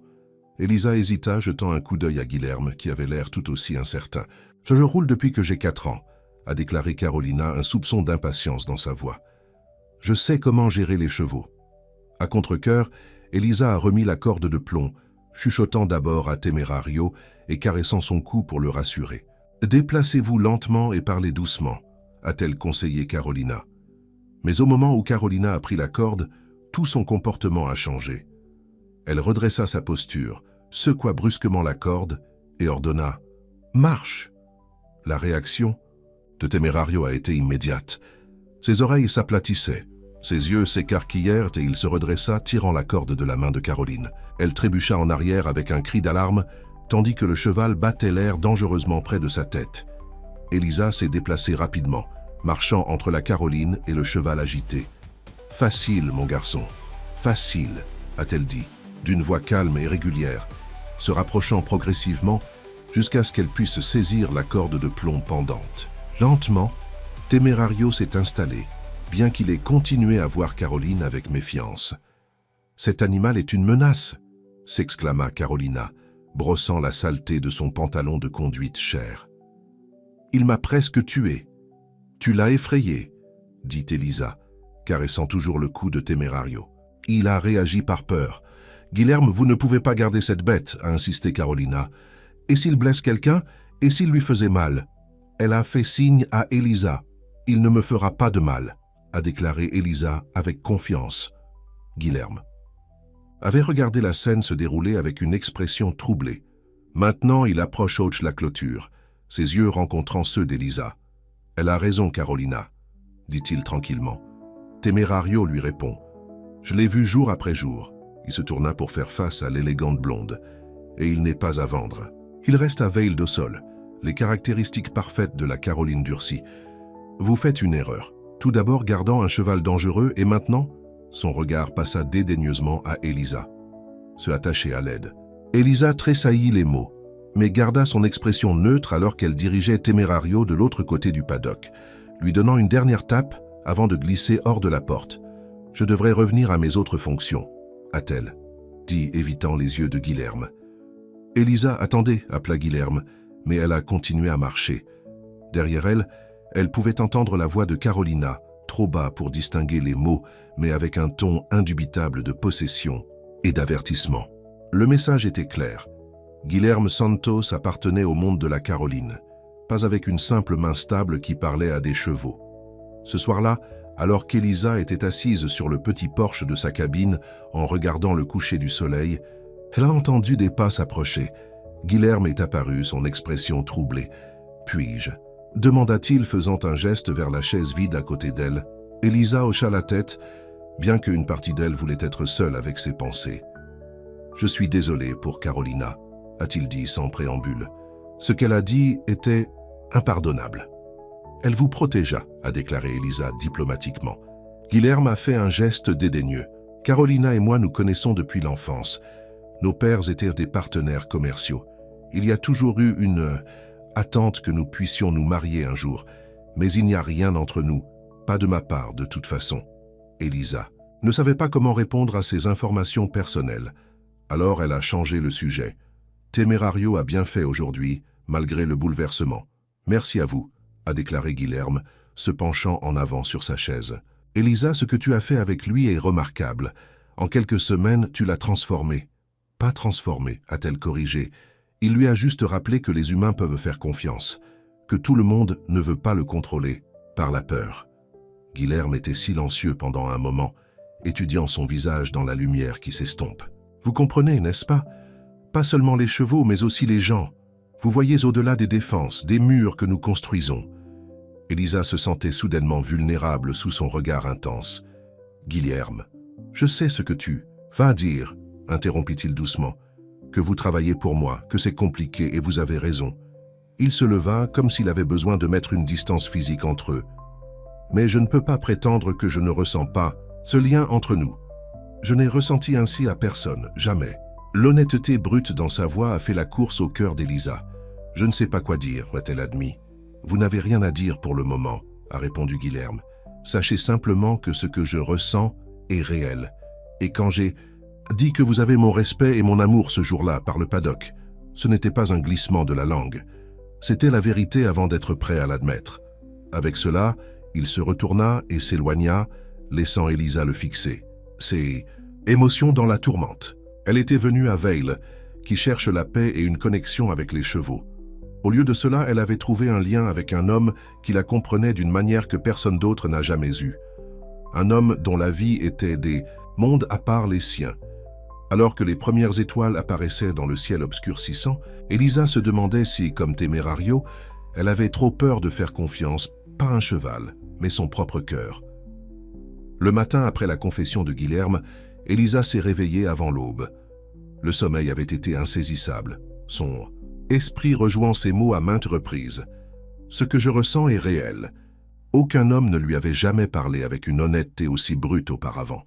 Elisa hésita, jetant un coup d'œil à Guilherme, qui avait l'air tout aussi incertain. « Je roule depuis que j'ai 4 ans, a déclaré Carolina, un soupçon d'impatience dans sa voix. « Je sais comment gérer les chevaux. » À contre-cœur, Elisa a remis la corde de plomb, chuchotant d'abord à Temerario et caressant son cou pour le rassurer. « Déplacez-vous lentement et parlez doucement, a-t-elle conseillé Carolina. Mais au moment où Carolina a pris la corde, tout son comportement a changé. Elle redressa sa posture, secoua brusquement la corde et ordonna « Marche !» La réaction de Temerario a été immédiate. Ses oreilles s'aplatissaient, ses yeux s'écarquillèrent et il se redressa, tirant la corde de la main de Caroline. Elle trébucha en arrière avec un cri d'alarme, tandis que le cheval battait l'air dangereusement près de sa tête. Elisa s'est déplacée rapidement, marchant entre la Caroline et le cheval agité. « Facile, mon garçon, facile », a-t-elle dit, d'une voix calme et régulière, se rapprochant progressivement jusqu'à ce qu'elle puisse saisir la corde de plomb pendante. Lentement, Temerario s'est installé, bien qu'il ait continué à voir Caroline avec méfiance. « Cet animal est une menace !» s'exclama Carolina, brossant la saleté de son pantalon de conduite cher. « Il m'a presque tué. »« Tu l'as effrayé » dit Elisa, caressant toujours le cou de Temerario. « Il a réagi par peur. »« Guilherme, vous ne pouvez pas garder cette bête » a insisté Carolina. « Et s'il blesse quelqu'un? Et s'il lui faisait mal ?» Elle a fait signe à Elisa. « Il ne me fera pas de mal » a déclaré Elisa avec confiance. Guilherme avait regardé la scène se dérouler avec une expression troublée. Maintenant, il approche Auch la clôture, ses yeux rencontrant ceux d'Elisa. « Elle a raison, Carolina » dit-il tranquillement. Temerario lui répond. « Je l'ai vu jour après jour. » Il se tourna pour faire face à l'élégante blonde. « Et il n'est pas à vendre. Il reste à Vale d'Ossol, les caractéristiques parfaites de la Caroline durcie. Vous faites une erreur. Tout d'abord gardant un cheval dangereux et maintenant, son regard passa dédaigneusement à Elisa, se attacher à l'aide. Elisa tressaillit les mots, mais garda son expression neutre alors qu'elle dirigeait Temerario de l'autre côté du paddock, lui donnant une dernière tape avant de glisser hors de la porte. « Je devrais revenir à mes autres fonctions, » a-t-elle, dit évitant les yeux de Guilherme. « Elisa, attendez » appela Guilherme, mais elle a continué à marcher. Derrière elle, elle pouvait entendre la voix de Carolina, trop bas pour distinguer les mots, mais avec un ton indubitable de possession et d'avertissement. Le message était clair. Guilherme Santos appartenait au monde de la Caroline, pas avec une simple main stable qui parlait à des chevaux. Ce soir-là, alors qu'Elisa était assise sur le petit porche de sa cabine en regardant le coucher du soleil, elle a entendu des pas s'approcher. Guilherme est apparu, son expression troublée. « Puis-je » demanda-t-il, faisant un geste vers la chaise vide à côté d'elle. Elisa hocha la tête, bien qu'une partie d'elle voulait être seule avec ses pensées. « Je suis désolé pour Carolina » a-t-il dit sans préambule. Ce qu'elle a dit était impardonnable. « Elle vous protégea » a déclaré Elisa diplomatiquement. Guilherme a fait un geste dédaigneux. « Carolina et moi nous connaissons depuis l'enfance. Nos pères étaient des partenaires commerciaux. Il y a toujours eu une attente que nous puissions nous marier un jour, mais il n'y a rien entre nous, pas de ma part de toute façon. » Elisa ne savait pas comment répondre à ces informations personnelles. Alors elle a changé le sujet. « Temerario a bien fait aujourd'hui, malgré le bouleversement. Merci à vous, » a déclaré Guilherme, se penchant en avant sur sa chaise. « Elisa, ce que tu as fait avec lui est remarquable. En quelques semaines, tu l'as transformé. »« Pas transformé, a-t-elle corrigé. Il lui a juste rappelé que les humains peuvent faire confiance, que tout le monde ne veut pas le contrôler, par la peur. » Guilherme était silencieux pendant un moment, étudiant son visage dans la lumière qui s'estompe. « Vous comprenez, n'est-ce pas? Pas seulement les chevaux, mais aussi les gens. Vous voyez au-delà des défenses, des murs que nous construisons. » Elisa se sentait soudainement vulnérable sous son regard intense. « Guilherme, je sais ce que tu vas dire, » interrompit-il doucement, « que vous travaillez pour moi, que c'est compliqué et vous avez raison. » Il se leva comme s'il avait besoin de mettre une distance physique entre eux. « Mais je ne peux pas prétendre que je ne ressens pas ce lien entre nous. Je n'ai ressenti ainsi à personne, jamais. » L'honnêteté brute dans sa voix a fait la course au cœur d'Elisa. « Je ne sais pas quoi dire, » a-t-elle admis. « Vous n'avez rien à dire pour le moment, » a répondu Guilherme. « Sachez simplement que ce que je ressens est réel. Et quand j'ai dit que vous avez mon respect et mon amour ce jour-là par le paddock, ce n'était pas un glissement de la langue. C'était la vérité avant d'être prêt à l'admettre. » Avec cela, il se retourna et s'éloigna, laissant Elisa le fixer. C'est émotion dans la tourmente. Elle était venue à Vale, qui cherche la paix et une connexion avec les chevaux. Au lieu de cela, elle avait trouvé un lien avec un homme qui la comprenait d'une manière que personne d'autre n'a jamais eue. Un homme dont la vie était des mondes à part les siens. Alors que les premières étoiles apparaissaient dans le ciel obscurcissant, Elisa se demandait si, comme Temerario, elle avait trop peur de faire confiance, pas un cheval, mais son propre cœur. Le matin après la confession de Guilherme, Elisa s'est réveillée avant l'aube. Le sommeil avait été insaisissable, son esprit rejoint ces mots à maintes reprises. « Ce que je ressens est réel. » Aucun homme ne lui avait jamais parlé avec une honnêteté aussi brute auparavant.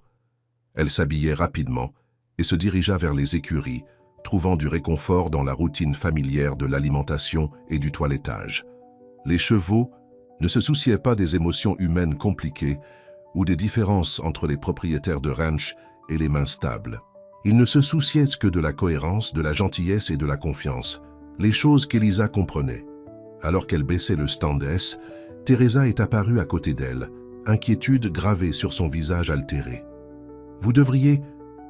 Elle s'habillait rapidement et se dirigea vers les écuries, trouvant du réconfort dans la routine familière de l'alimentation et du toilettage. Les chevaux ne se souciaient pas des émotions humaines compliquées ou des différences entre les propriétaires de ranch et les mains stables. Ils ne se souciaient que de la cohérence, de la gentillesse et de la confiance, les choses qu'Elisa comprenait. Alors qu'elle baissait le standess, Teresa est apparue à côté d'elle, inquiétude gravée sur son visage altéré. « Vous devriez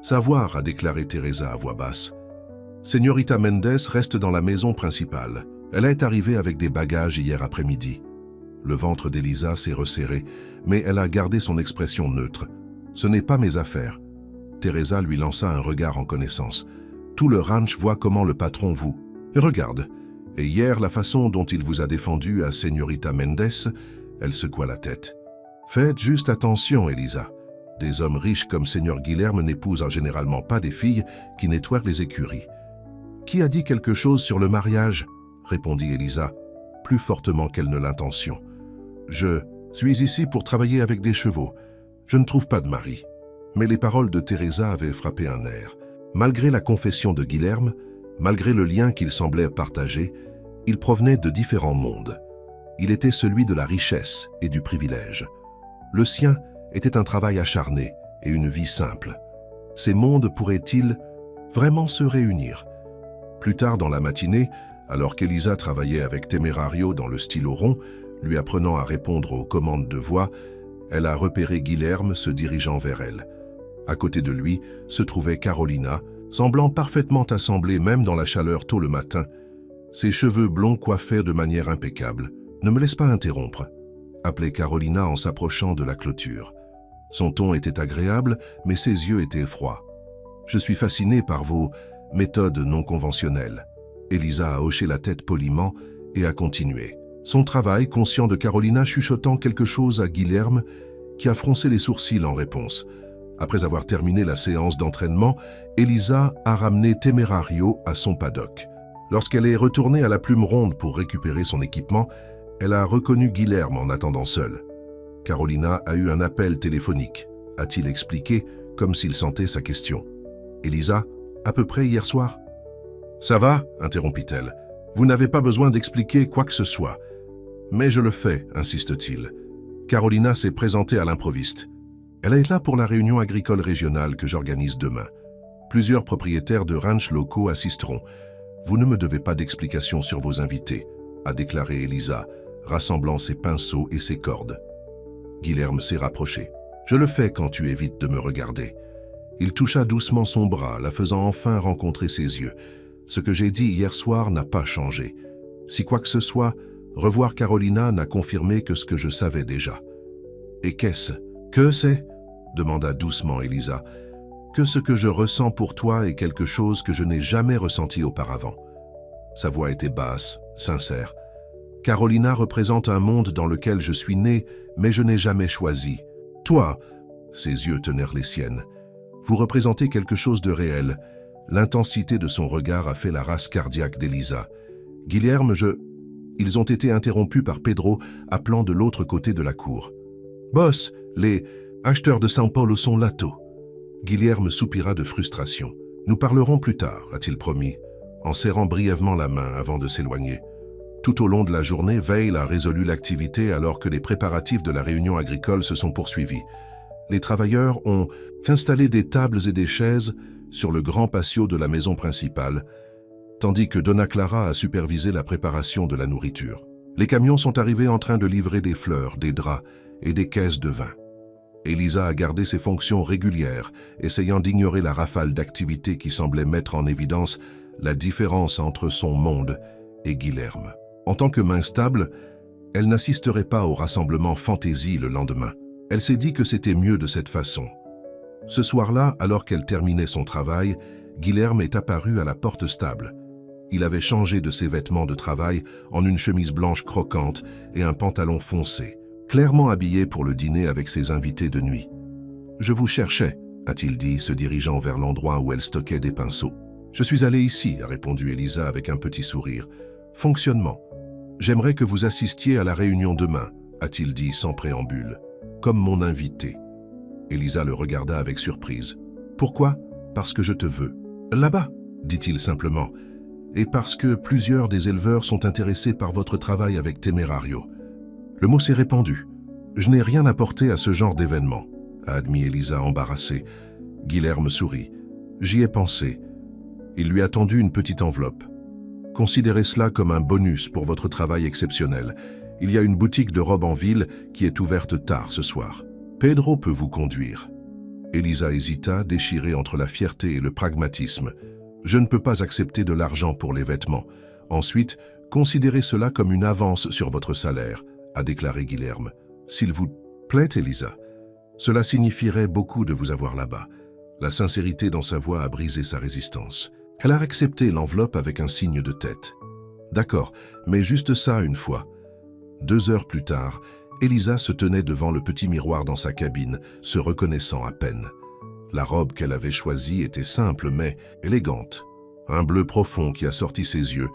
savoir, » a déclaré Teresa à voix basse. « Señorita Mendes reste dans la maison principale. Elle est arrivée avec des bagages hier après-midi. » Le ventre d'Elisa s'est resserré, mais elle a gardé son expression neutre. « Ce n'est pas mes affaires. » Teresa lui lança un regard en connaissance. « Tout le ranch voit comment le patron vous regarde. Et hier, la façon dont il vous a défendu à Señorita Mendes, elle secoua la tête. Faites juste attention, Elisa. Des hommes riches comme Seigneur Guilherme n'épousent généralement pas des filles qui nettoient les écuries. Qui a dit quelque chose sur le mariage? Répondit Elisa, plus fortement qu'elle ne l'intention. Je suis ici pour travailler avec des chevaux. Je ne trouve pas de mari. Mais les paroles de Teresa avaient frappé un nerf. Malgré la confession de Guilherme, malgré le lien qu'il semblait partager, il provenait de différents mondes. Il était celui de la richesse et du privilège. Le sien était un travail acharné et une vie simple. Ces mondes pourraient-ils vraiment se réunir? Plus tard dans la matinée, alors qu'Elisa travaillait avec Temerario dans le stylo rond, lui apprenant à répondre aux commandes de voix, elle a repéré Guilherme se dirigeant vers elle. À côté de lui se trouvait Carolina, semblant parfaitement assemblée même dans la chaleur tôt le matin, ses cheveux blonds coiffés de manière impeccable. « Ne me laisse pas interrompre », appelait Carolina en s'approchant de la clôture. Son ton était agréable, mais ses yeux étaient froids. « Je suis fasciné par vos méthodes non conventionnelles. » Elisa a hoché la tête poliment et a continué. Son travail, conscient de Carolina chuchotant quelque chose à Guilherme, qui a froncé les sourcils en réponse. Après avoir terminé la séance d'entraînement, Elisa a ramené Temerario à son paddock. Lorsqu'elle est retournée à la plume ronde pour récupérer son équipement, elle a reconnu Guilherme en attendant seule. Carolina a eu un appel téléphonique, a-t-il expliqué, comme s'il sentait sa question. « Elisa, à peu près hier soir ?»« Ça va ?» interrompit-elle. « Vous n'avez pas besoin d'expliquer quoi que ce soit. »« Mais je le fais, insiste-t-il. Carolina s'est présentée à l'improviste. Elle est là pour la réunion agricole régionale que j'organise demain. Plusieurs propriétaires de ranch locaux assisteront. Vous ne me devez pas d'explications sur vos invités, a déclaré Elisa, rassemblant ses pinceaux et ses cordes. Guilherme s'est rapproché. Je le fais quand tu évites de me regarder. Il toucha doucement son bras, la faisant enfin rencontrer ses yeux. Ce que j'ai dit hier soir n'a pas changé. Si quoi que ce soit, revoir Carolina n'a confirmé que ce que je savais déjà. Et qu'est-ce que c'est? Demanda doucement Elisa. Que ce que je ressens pour toi est quelque chose que je n'ai jamais ressenti auparavant. Sa voix était basse, sincère. Carolina représente un monde dans lequel je suis né, mais je n'ai jamais choisi. Toi, ses yeux tenèrent les siennes. Vous représentez quelque chose de réel, L'intensité de son regard a fait la race cardiaque d'Elisa. « Guilherme, Ils ont été interrompus par Pedro, appelant de l'autre côté de la cour. « Boss, les acheteurs de São Paulo sont là tôt. » Guilherme soupira de frustration. « Nous parlerons plus tard, a-t-il promis, en serrant brièvement la main avant de s'éloigner. Tout au long de la journée, Veil a résolu l'activité alors que les préparatifs de la réunion agricole se sont poursuivis. Les travailleurs ont installé des tables et des chaises sur le grand patio de la maison principale, tandis que Dona Clara a supervisé la préparation de la nourriture. Les camions sont arrivés en train de livrer des fleurs, des draps et des caisses de vin. Elisa a gardé ses fonctions régulières, essayant d'ignorer la rafale d'activités qui semblait mettre en évidence la différence entre son monde et Guilherme. En tant que main stable, elle n'assisterait pas au rassemblement fantaisie le lendemain. Elle s'est dit que c'était mieux de cette façon. Ce soir-là, alors qu'elle terminait son travail, Guilherme est apparu à la porte stable. Il avait changé de ses vêtements de travail en une chemise blanche croquante et un pantalon foncé, clairement habillé pour le dîner avec ses invités de nuit. « Je vous cherchais », a-t-il dit, se dirigeant vers l'endroit où elle stockait des pinceaux. « Je suis allé ici », a répondu Elisa avec un petit sourire. « Fonctionnement. J'aimerais que vous assistiez à la réunion demain », a-t-il dit sans préambule, « comme mon invité. » Elisa le regarda avec surprise. « Pourquoi ? Parce que je te veux. »« Là-bas », dit-il simplement. « Et parce que plusieurs des éleveurs sont intéressés par votre travail avec Temerario. » Le mot s'est répandu. « Je n'ai rien apporté à ce genre d'événement », a admis Elisa embarrassée. Guilherme sourit. « J'y ai pensé. » Il lui a tendu une petite enveloppe. « Considérez cela comme un bonus pour votre travail exceptionnel. Il y a une boutique de robes en ville qui est ouverte tard ce soir. Pedro peut vous conduire. » Elisa hésita, déchirée entre la fierté et le pragmatisme. « Je ne peux pas accepter de l'argent pour les vêtements. Ensuite, considérez cela comme une avance sur votre salaire, » a déclaré Guilherme. « S'il vous plaît, Elisa. Cela signifierait beaucoup de vous avoir là-bas. » La sincérité dans sa voix a brisé sa résistance. Elle a accepté l'enveloppe avec un signe de tête. « D'accord, mais juste ça une fois. » 2 heures plus tard, Elisa se tenait devant le petit miroir dans sa cabine, se reconnaissant à peine. La robe qu'elle avait choisie était simple mais élégante. Un bleu profond qui a sorti ses yeux,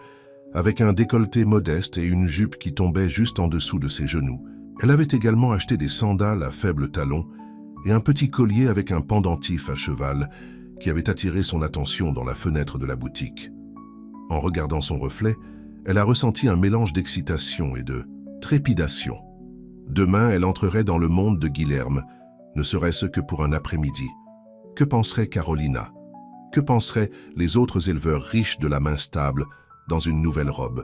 avec un décolleté modeste et une jupe qui tombait juste en dessous de ses genoux. Elle avait également acheté des sandales à faible talon et un petit collier avec un pendentif à cheval qui avait attiré son attention dans la fenêtre de la boutique. En regardant son reflet, elle a ressenti un mélange d'excitation et de trépidation. Demain, elle entrerait dans le monde de Guilherme, ne serait-ce que pour un après-midi. Que penserait Carolina? Que penseraient les autres éleveurs riches de la main stable dans une nouvelle robe?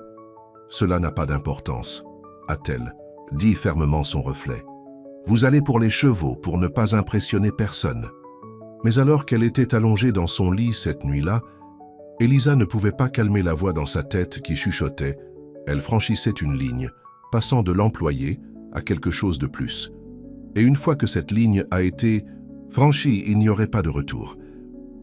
Cela n'a pas d'importance, a-t-elle dit fermement son reflet. Vous allez pour les chevaux pour ne pas impressionner personne. Mais alors qu'elle était allongée dans son lit cette nuit-là, Elisa ne pouvait pas calmer la voix dans sa tête qui chuchotait. Elle franchissait une ligne, passant de l'employé à quelque chose de plus. Et une fois que cette ligne a été franchie, il n'y aurait pas de retour.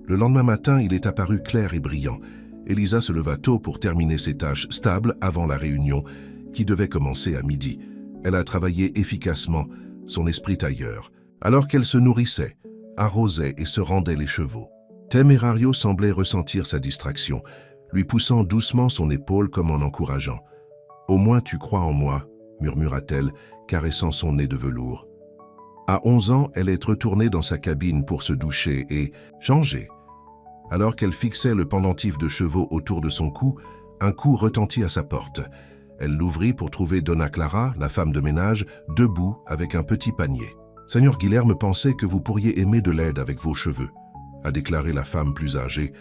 Le lendemain matin, il est apparu clair et brillant. Elisa se leva tôt pour terminer ses tâches stables avant la réunion, qui devait commencer à midi. Elle a travaillé efficacement, son esprit ailleurs, alors qu'elle se nourrissait, arrosait et se rendait les chevaux. Temerario semblait ressentir sa distraction, lui poussant doucement son épaule comme en encourageant. « Au moins tu crois en moi », murmura-t-elle, caressant son nez de velours. À 11 ans, elle est retournée dans sa cabine pour se doucher et changer. Alors qu'elle fixait le pendentif de chevaux autour de son cou, un coup retentit à sa porte. Elle l'ouvrit pour trouver Dona Clara, la femme de ménage, debout avec un petit panier. « Seigneur Guilherme pensait que vous pourriez aimer de l'aide avec vos cheveux », a déclaré la femme plus âgée,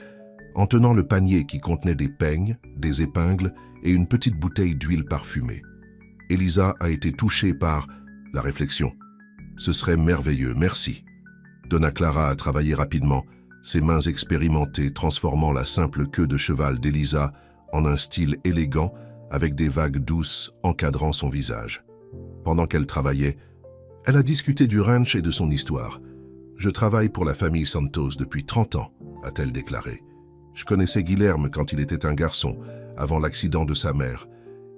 en tenant le panier qui contenait des peignes, des épingles et une petite bouteille d'huile parfumée. Elisa a été touchée par la réflexion. « Ce serait merveilleux, merci. » Dona Clara a travaillé rapidement, ses mains expérimentées transformant la simple queue de cheval d'Elisa en un style élégant avec des vagues douces encadrant son visage. Pendant qu'elle travaillait, elle a discuté du ranch et de son histoire. « Je travaille pour la famille Santos depuis 30 ans, a-t-elle déclaré. Je connaissais Guilherme quand il était un garçon, avant l'accident de sa mère.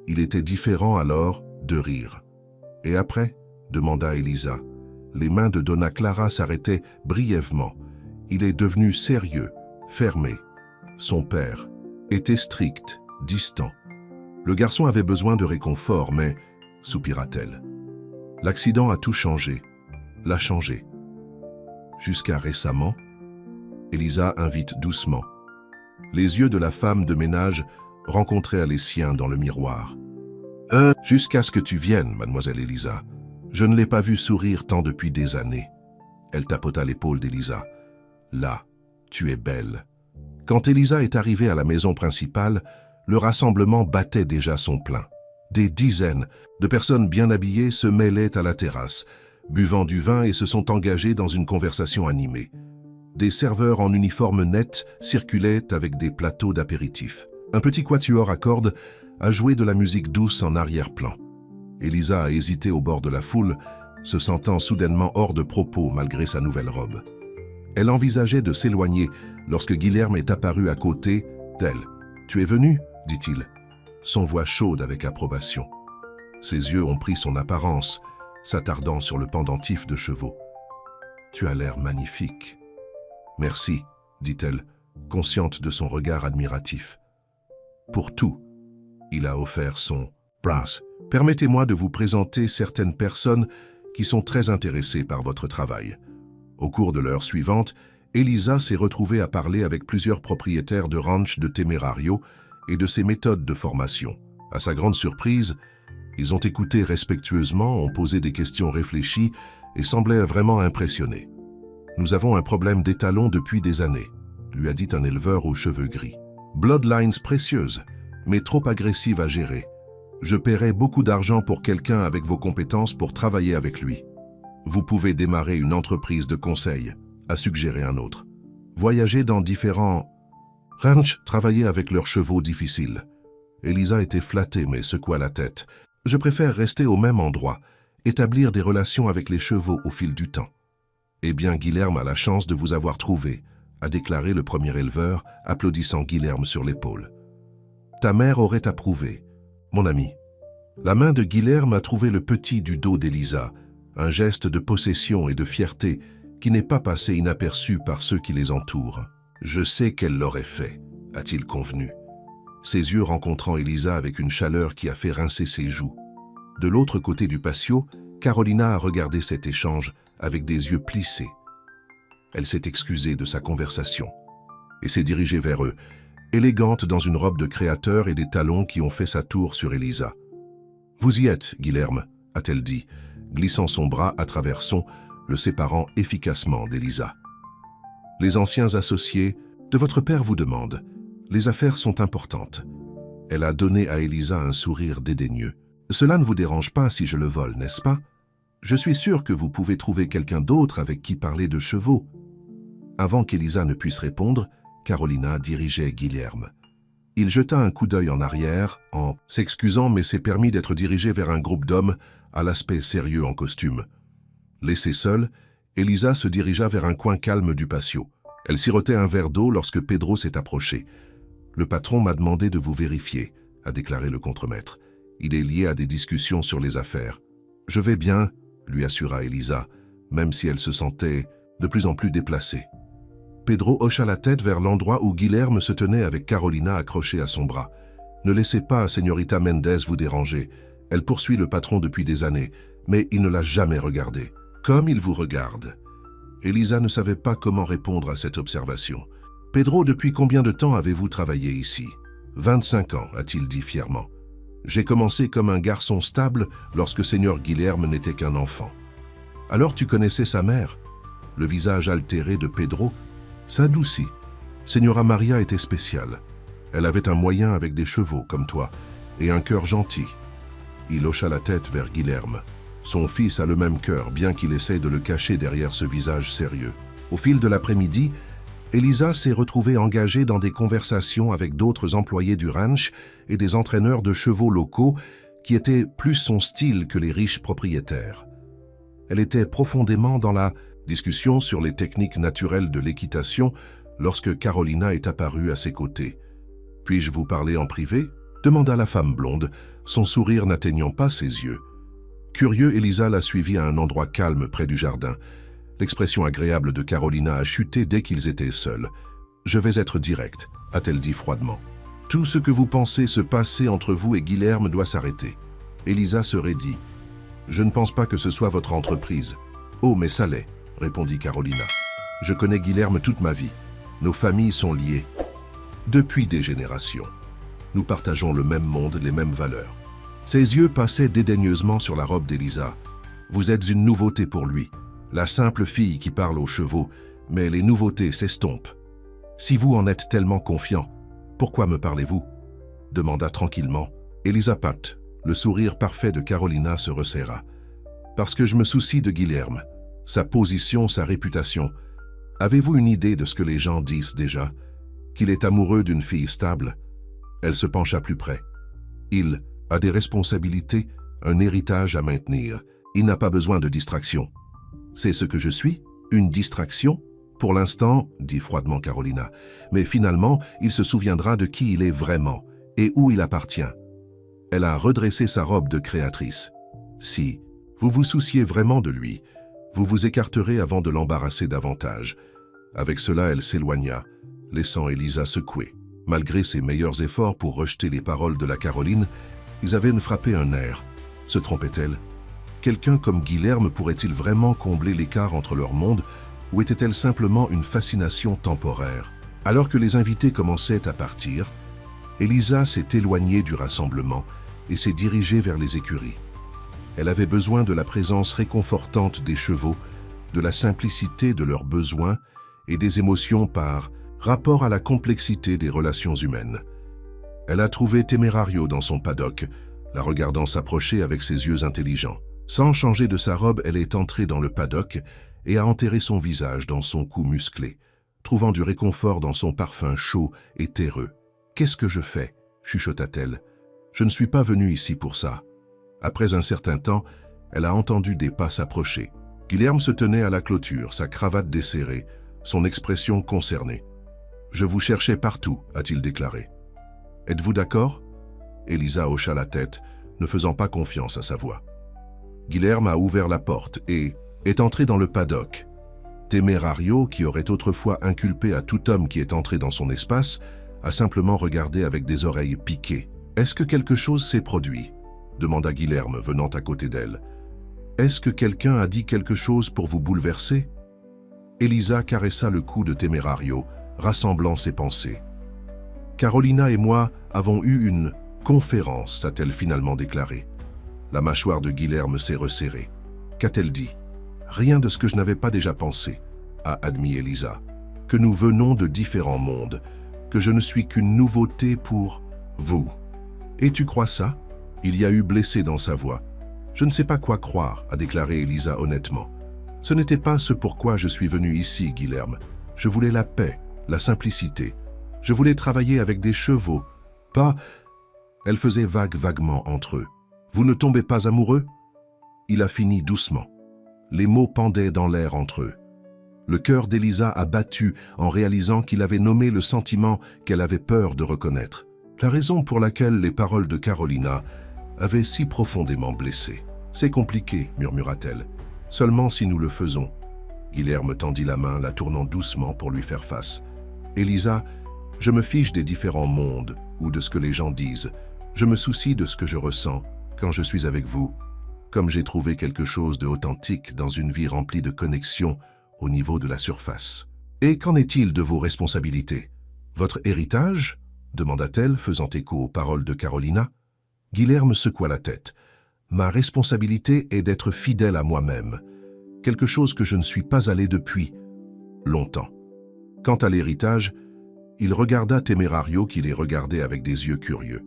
Il était différent alors de rire. Et après ?» demanda Elisa. Les mains de Dona Clara s'arrêtaient brièvement. Il est devenu sérieux, fermé. son père, était strict, distant. Le garçon avait besoin de réconfort, mais, soupira-t-elle, l'accident a tout changé, l'a changé. Jusqu'à récemment, Elisa invite doucement. Les yeux de la femme de ménage rencontrèrent les siens dans le miroir. Jusqu'à ce que tu viennes, mademoiselle Elisa. Je ne l'ai pas vue sourire tant depuis des années. Elle tapota l'épaule d'Elisa. Là, tu es belle. Quand Elisa est arrivée à la maison principale, le rassemblement battait déjà son plein. Des dizaines de personnes bien habillées se mêlaient à la terrasse, buvant du vin et se sont engagées dans une conversation animée. Des serveurs en uniforme net circulaient avec des plateaux d'apéritifs. Un petit quatuor à cordes a joué de la musique douce en arrière-plan. Elisa a hésité au bord de la foule, se sentant soudainement hors de propos malgré sa nouvelle robe. Elle envisageait de s'éloigner lorsque Guilherme est apparu à côté d'elle. « Tu es venu ?» dit-il, son voix chaude avec approbation. Ses yeux ont pris son apparence, s'attardant sur le pendentif de chevaux. « Tu as l'air magnifique. »« Merci, » dit-elle, consciente de son regard admiratif. Pour tout, il a offert son « brass ». Permettez-moi de vous présenter certaines personnes qui sont très intéressées par votre travail. Au cours de l'heure suivante, Elisa s'est retrouvée à parler avec plusieurs propriétaires de ranch de Temerario et de ses méthodes de formation. À sa grande surprise, ils ont écouté respectueusement, ont posé des questions réfléchies et semblaient vraiment impressionnés. « Nous avons un problème d'étalon depuis des années », lui a dit un éleveur aux cheveux gris. « Bloodlines précieuses, mais trop agressives à gérer. Je paierai beaucoup d'argent pour quelqu'un avec vos compétences pour travailler avec lui. Vous pouvez démarrer une entreprise de conseil, a suggéré un autre. Voyager dans différents ranchs, travailler avec leurs chevaux difficiles. Elisa était flattée mais secoua la tête. Je préfère rester au même endroit, établir des relations avec les chevaux au fil du temps. Eh bien, Guilherme a la chance de vous avoir trouvé, a déclaré le premier éleveur, applaudissant Guilherme sur l'épaule. Ta mère aurait approuvé. Mon ami. La main de Guilherme a trouvé le petit du dos d'Elisa, un geste de possession et de fierté qui n'est pas passé inaperçu par ceux qui les entourent. Je sais qu'elle l'aurait fait, a-t-il convenu, ses yeux rencontrant Elisa avec une chaleur qui a fait rincer ses joues. De l'autre côté du patio, Carolina a regardé cet échange avec des yeux plissés. Elle s'est excusée de sa conversation et s'est dirigée vers eux, élégante dans une robe de créateur et des talons qui ont fait sa tour sur Elisa. « Vous y êtes, Guilherme » a-t-elle dit, glissant son bras à travers son, le séparant efficacement d'Elisa. Les anciens associés de votre père vous demandent. Les affaires sont importantes. Elle a donné à Elisa un sourire dédaigneux. Cela ne vous dérange pas si je le vole, n'est-ce pas? Je suis sûr que vous pouvez trouver quelqu'un d'autre avec qui parler de chevaux. Avant qu'Elisa ne puisse répondre, Carolina dirigeait Guilherme. Il jeta un coup d'œil en arrière, en s'excusant, mais s'est permis d'être dirigé vers un groupe d'hommes à l'aspect sérieux en costume. Laissée seule, Elisa se dirigea vers un coin calme du patio. Elle sirotait un verre d'eau lorsque Pedro s'est approché. « Le patron m'a demandé de vous vérifier », a déclaré le contremaître. « Il est lié à des discussions sur les affaires. »« Je vais bien », lui assura Elisa, même si elle se sentait de plus en plus déplacée. Pedro hocha la tête vers l'endroit où Guilherme se tenait avec Carolina accrochée à son bras. « Ne laissez pas Señorita Mendez vous déranger. Elle poursuit le patron depuis des années, mais il ne l'a jamais regardé. Comme il vous regarde. » Elisa ne savait pas comment répondre à cette observation. « Pedro, depuis combien de temps avez-vous travaillé ici ?»« 25 ans, a-t-il dit fièrement. J'ai commencé comme un garçon stable lorsque Seigneur Guilherme n'était qu'un enfant. »« Alors tu connaissais sa mère ?» Le visage altéré de Pedro s'adoucit. Señora Maria était spéciale. Elle avait un moyen avec des chevaux comme toi et un cœur gentil. Il hocha la tête vers Guilherme. Son fils a le même cœur, bien qu'il essaie de le cacher derrière ce visage sérieux. Au fil de l'après-midi, Elisa s'est retrouvée engagée dans des conversations avec d'autres employés du ranch et des entraîneurs de chevaux locaux qui étaient plus son style que les riches propriétaires. Elle était profondément dans la discussion sur les techniques naturelles de l'équitation lorsque Carolina est apparue à ses côtés. « Puis-je vous parler en privé ?» demanda la femme blonde, son sourire n'atteignant pas ses yeux. Curieux, Elisa l'a suivi à un endroit calme près du jardin. L'expression agréable de Carolina a chuté dès qu'ils étaient seuls. « Je vais être direct. a-t-elle dit froidement. Tout ce que vous pensez se passer entre vous et Guilherme doit s'arrêter. Elisa se raidit. Je ne pense pas que ce soit votre entreprise. Oh, mais ça l'est, répondit Carolina. Je connais Guilherme toute ma vie. Nos familles sont liées. Depuis des générations. Nous partageons le même monde, les mêmes valeurs. Ses yeux passaient dédaigneusement sur la robe d'Elisa. Vous êtes une nouveauté pour lui. La simple fille qui parle aux chevaux, mais les nouveautés s'estompent. Si vous en êtes tellement confiant, pourquoi me parlez-vous? Demanda tranquillement Elisa Pat. Le sourire parfait de Carolina se resserra. Parce que je me soucie de Guilherme, sa position, sa réputation. Avez-vous une idée de ce que les gens disent déjà? Qu'il est amoureux d'une fille stable? Elle se pencha plus près. Il a des responsabilités, un héritage à maintenir. Il n'a pas besoin de distraction. C'est ce que je suis? Une distraction? Pour l'instant, dit froidement Carolina, mais finalement, il se souviendra de qui il est vraiment et où il appartient. Elle a redressé sa robe de créatrice. Si vous vous souciez vraiment de lui, vous vous écarterez avant de l'embarrasser davantage. Avec cela, elle s'éloigna, laissant Elisa secouée. Malgré ses meilleurs efforts pour rejeter les paroles de la Caroline, ils avaient frappé un nerf. Se trompait-elle? Quelqu'un comme Guilherme pourrait-il vraiment combler l'écart entre leur monde, ou était-elle simplement une fascination temporaire? Alors que les invités commençaient à partir, Elisa s'est éloignée du rassemblement et s'est dirigée vers les écuries. Elle avait besoin de la présence réconfortante des chevaux, de la simplicité de leurs besoins et des émotions par rapport à la complexité des relations humaines. Elle a trouvé Temerario dans son paddock, la regardant s'approcher avec ses yeux intelligents. Sans changer de sa robe, elle est entrée dans le paddock et a enterré son visage dans son cou musclé, trouvant du réconfort dans son parfum chaud et terreux. « Qu'est-ce que je fais » chuchota-t-elle. « Je ne suis pas venue ici pour ça. » Après un certain temps, elle a entendu des pas s'approcher. Guilherme se tenait à la clôture, sa cravate desserrée, son expression concernée. « Je vous cherchais partout » a-t-il déclaré. « Êtes-vous d'accord » Elisa hocha la tête, ne faisant pas confiance à sa voix. Guilherme a ouvert la porte et est entré dans le paddock. Temerario, qui aurait autrefois inculpé à tout homme qui est entré dans son espace, a simplement regardé avec des oreilles piquées. « Est-ce que quelque chose s'est produit » demanda Guilherme, venant à côté d'elle. « Est-ce que quelqu'un a dit quelque chose pour vous bouleverser » Elisa caressa le cou de Temerario, rassemblant ses pensées. « Carolina et moi avons eu une conférence » a-t-elle finalement déclaré. La mâchoire de Guilherme s'est resserrée. Qu'a-t-elle dit? Rien de ce que je n'avais pas déjà pensé, a admis Elisa. Que nous venons de différents mondes, que je ne suis qu'une nouveauté pour vous. Et tu crois ça? Il y a eu blessé dans sa voix. Je ne sais pas quoi croire, a déclaré Elisa honnêtement. Ce n'était pas ce pourquoi je suis venue ici, Guilherme. Je voulais la paix, la simplicité. Je voulais travailler avec des chevaux, pas... Elle faisait vaguement entre eux. Vous ne tombez pas amoureux? Il a fini doucement. Les mots pendaient dans l'air entre eux. Le cœur d'Elisa a battu en réalisant qu'il avait nommé le sentiment qu'elle avait peur de reconnaître. La raison pour laquelle les paroles de Carolina avaient si profondément blessé. C'est compliqué, murmura-t-elle. Seulement si nous le faisons. Guilherme tendit la main, la tournant doucement pour lui faire face. Elisa, je me fiche des différents mondes ou de ce que les gens disent. Je me soucie de ce que je ressens quand je suis avec vous, comme j'ai trouvé quelque chose d'authentique dans une vie remplie de connexions au niveau de la surface. Et qu'en est-il de vos responsabilités? Votre héritage? Demanda-t-elle, faisant écho aux paroles de Carolina. Guilherme secoua la tête. Ma responsabilité est d'être fidèle à moi-même, quelque chose que je ne suis pas allé depuis longtemps. Quant à l'héritage, il regarda Temerario qui les regardait avec des yeux curieux.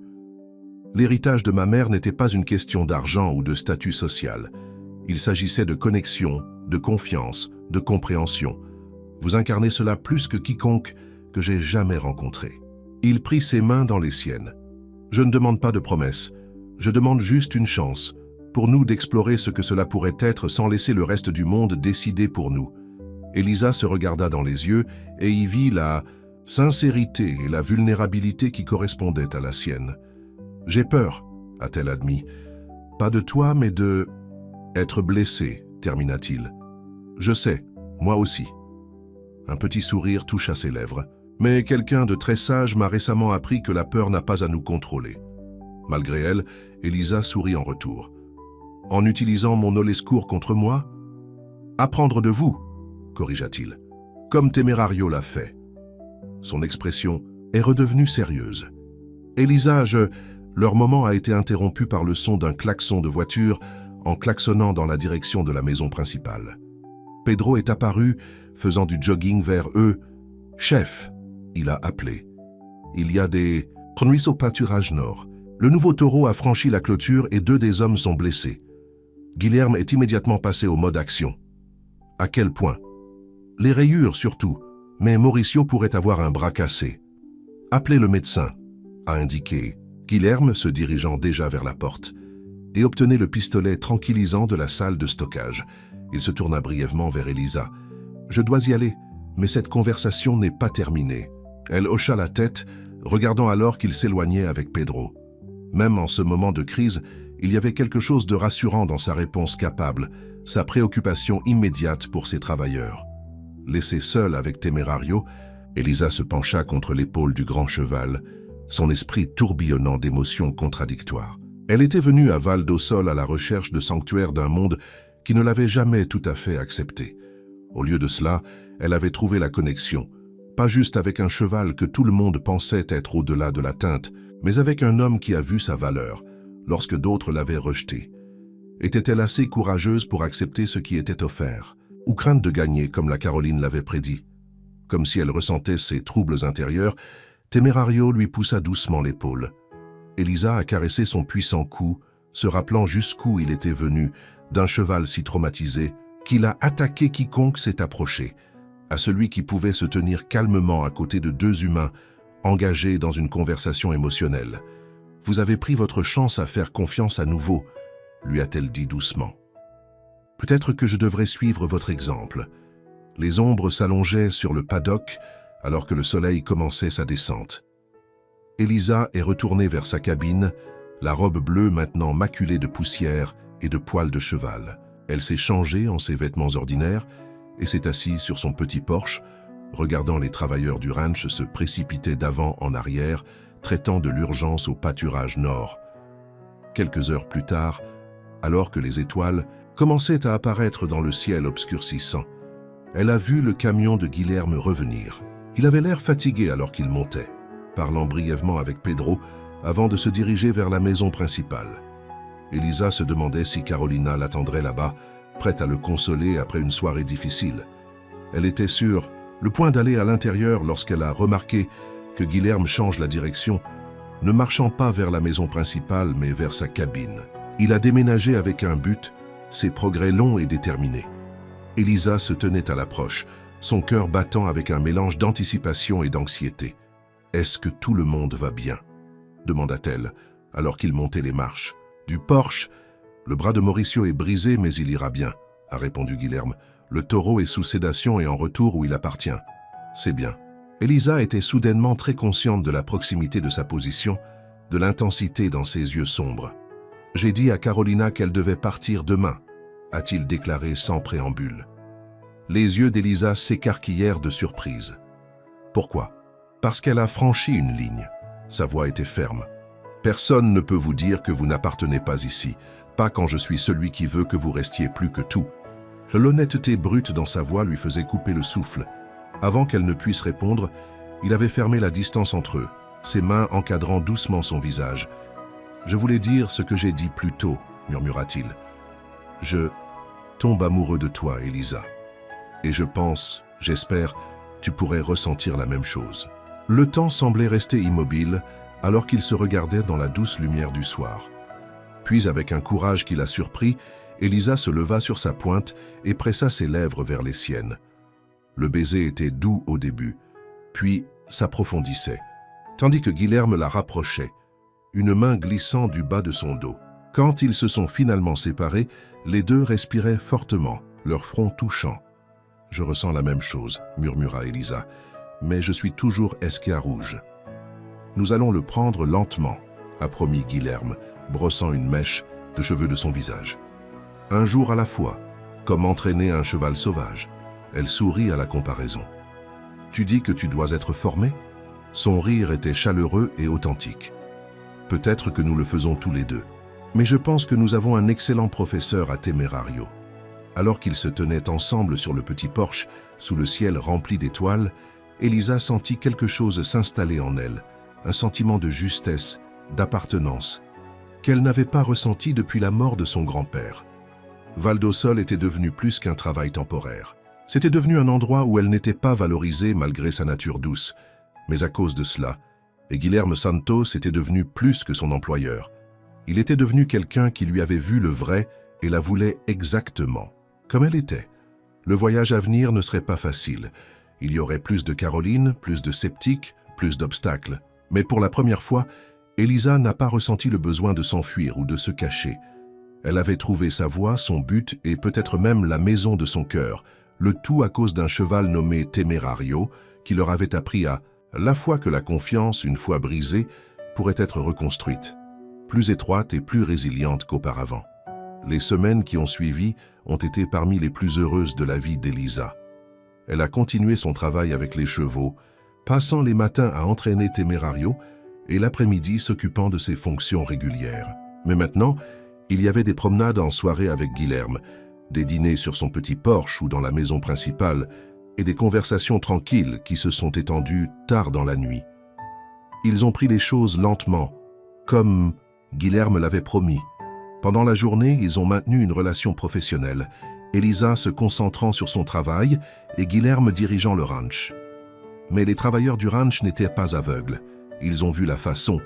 L'héritage de ma mère n'était pas une question d'argent ou de statut social. Il s'agissait de connexion, de confiance, de compréhension. Vous incarnez cela plus que quiconque que j'ai jamais rencontré. Il prit ses mains dans les siennes. Je ne demande pas de promesse. Je demande juste une chance, pour nous d'explorer ce que cela pourrait être sans laisser le reste du monde décider pour nous. Elisa se regarda dans les yeux et y vit la sincérité et la vulnérabilité qui correspondaient à la sienne. « J'ai peur », a-t-elle admis. « Pas de toi, mais de... être blessé », termina-t-il. « Je sais, moi aussi. » Un petit sourire toucha ses lèvres. Mais quelqu'un de très sage m'a récemment appris que la peur n'a pas à nous contrôler. » Malgré elle, Elisa sourit en retour. « En utilisant mon olescourt contre moi ? » ?»« Apprendre de vous, » corrigea-t-il, « comme Témérario l'a fait. » Son expression est redevenue sérieuse. « Elisa, Leur moment a été interrompu par le son d'un klaxon de voiture en klaxonnant dans la direction de la maison principale. Pedro est apparu, faisant du jogging vers eux. « Chef !» il a appelé. « Il y a des conduits au pâturage nord. Le nouveau taureau a franchi la clôture et 2 des hommes sont blessés. Guilherme est immédiatement passé au mode action. » « À quel point ?»« Les rayures surtout, mais Mauricio pourrait avoir un bras cassé. »« Appelez le médecin, » a indiqué Guilherme se dirigeant déjà vers la porte, « et obtenez le pistolet tranquillisant de la salle de stockage. » Il se tourna brièvement vers Elisa. « Je dois y aller, mais cette conversation n'est pas terminée. » Elle hocha la tête, regardant alors qu'il s'éloignait avec Pedro. Même en ce moment de crise, il y avait quelque chose de rassurant dans sa réponse capable, sa préoccupation immédiate pour ses travailleurs. Laissée seule avec Témérario, Elisa se pencha contre l'épaule du grand cheval, son esprit tourbillonnant d'émotions contradictoires. Elle était venue à Val d'Osol à la recherche de sanctuaire d'un monde qui ne l'avait jamais tout à fait accepté. Au lieu de cela, elle avait trouvé la connexion, pas juste avec un cheval que tout le monde pensait être au-delà de l'atteinte, mais avec un homme qui a vu sa valeur, lorsque d'autres l'avaient rejeté. Était-elle assez courageuse pour accepter ce qui était offert, ou crainte de gagner comme la Caroline l'avait prédit? Comme si elle ressentait ses troubles intérieurs, Témérario lui poussa doucement l'épaule. Elisa a caressé son puissant cou, se rappelant jusqu'où il était venu, d'un cheval si traumatisé, qu'il a attaqué quiconque s'est approché, à celui qui pouvait se tenir calmement à côté de 2 humains, engagés dans une conversation émotionnelle. « Vous avez pris votre chance à faire confiance à nouveau », lui a-t-elle dit doucement. « Peut-être que je devrais suivre votre exemple. » Les ombres s'allongeaient sur le paddock alors que le soleil commençait sa descente. Elisa est retournée vers sa cabine, la robe bleue maintenant maculée de poussière et de poils de cheval. Elle s'est changée en ses vêtements ordinaires et s'est assise sur son petit porche, regardant les travailleurs du ranch se précipiter d'avant en arrière, traitant de l'urgence au pâturage nord. Quelques heures plus tard, alors que les étoiles commençaient à apparaître dans le ciel obscurcissant, elle a vu le camion de Guilherme revenir. Il avait l'air fatigué alors qu'il montait, parlant brièvement avec Pedro avant de se diriger vers la maison principale. Elisa se demandait si Carolina l'attendrait là-bas, prête à le consoler après une soirée difficile. Elle était sur le point d'aller à l'intérieur lorsqu'elle a remarqué que Guilherme change la direction, ne marchant pas vers la maison principale mais vers sa cabine. Il a déménagé avec un but, ses progrès longs et déterminés. Elisa se tenait à l'approche, son cœur battant avec un mélange d'anticipation et d'anxiété. « Est-ce que tout le monde va bien ?» demanda-t-elle, alors qu'il montait les marches. Du Porsche, « Le bras de Mauricio est brisé, mais il ira bien », a répondu Guilherme. « Le taureau est sous sédation et en retour où il appartient. C'est bien. » Elisa était soudainement très consciente de la proximité de sa position, de l'intensité dans ses yeux sombres. « J'ai dit à Carolina qu'elle devait partir demain », a-t-il déclaré sans préambule. Les yeux d'Elisa s'écarquillèrent de surprise. Pourquoi? Parce qu'elle a franchi une ligne. Sa voix était ferme. Personne ne peut vous dire que vous n'appartenez pas ici, pas quand je suis celui qui veut que vous restiez plus que tout. L'honnêteté brute dans sa voix lui faisait couper le souffle. Avant qu'elle ne puisse répondre, il avait fermé la distance entre eux, ses mains encadrant doucement son visage. « Je voulais dire ce que j'ai dit plus tôt, » murmura-t-il. « Je tombe amoureux de toi, Elisa. Et je pense, j'espère, tu pourrais ressentir la même chose. » Le temps semblait rester immobile alors qu'ils se regardaient dans la douce lumière du soir. Puis, avec un courage qui la surprit, Elisa se leva sur sa pointe et pressa ses lèvres vers les siennes. Le baiser était doux au début, puis s'approfondissait, tandis que Guilherme la rapprochait, une main glissant du bas de son dos. Quand ils se sont finalement séparés, les deux respiraient fortement, leurs fronts touchants. « Je ressens la même chose, » murmura Elisa, « mais je suis toujours escarrouge. »« Nous allons le prendre lentement, » a promis Guilherme, brossant une mèche de cheveux de son visage. « Un jour à la fois, comme entraîner un cheval sauvage. » Elle sourit à la comparaison. Tu dis que tu dois être formé? Son rire était chaleureux et authentique. Peut-être que nous le faisons tous les deux. Mais je pense que nous avons un excellent professeur à Temerario. Alors qu'ils se tenaient ensemble sur le petit porche, sous le ciel rempli d'étoiles, Elisa sentit quelque chose s'installer en elle, un sentiment de justesse, d'appartenance, qu'elle n'avait pas ressenti depuis la mort de son grand-père. Val d'Osol était devenu plus qu'un travail temporaire. C'était devenu un endroit où elle n'était pas valorisée malgré sa nature douce. Mais à cause de cela, et Guilherme Santos était devenu plus que son employeur. Il était devenu quelqu'un qui lui avait vu le vrai et la voulait exactement, comme elle était. Le voyage à venir ne serait pas facile. Il y aurait plus de Caroline, plus de sceptiques, plus d'obstacles. Mais pour la première fois, Elisa n'a pas ressenti le besoin de s'enfuir ou de se cacher. Elle avait trouvé sa voie, son but et peut-être même la maison de son cœur, le tout à cause d'un cheval nommé Temerario qui leur avait appris à la fois que la confiance, une fois brisée, pourrait être reconstruite, plus étroite et plus résiliente qu'auparavant. Les semaines qui ont suivi ont été parmi les plus heureuses de la vie d'Elisa. Elle a continué son travail avec les chevaux, passant les matins à entraîner Temerario et l'après-midi s'occupant de ses fonctions régulières. Mais maintenant, il y avait des promenades en soirée avec Guilherme, des dîners sur son petit porche ou dans la maison principale, et des conversations tranquilles qui se sont étendues tard dans la nuit. Ils ont pris les choses lentement, comme Guilherme l'avait promis. Pendant la journée, ils ont maintenu une relation professionnelle, Elisa se concentrant sur son travail et Guilherme dirigeant le ranch. Mais les travailleurs du ranch n'étaient pas aveugles. Ils ont vu la façon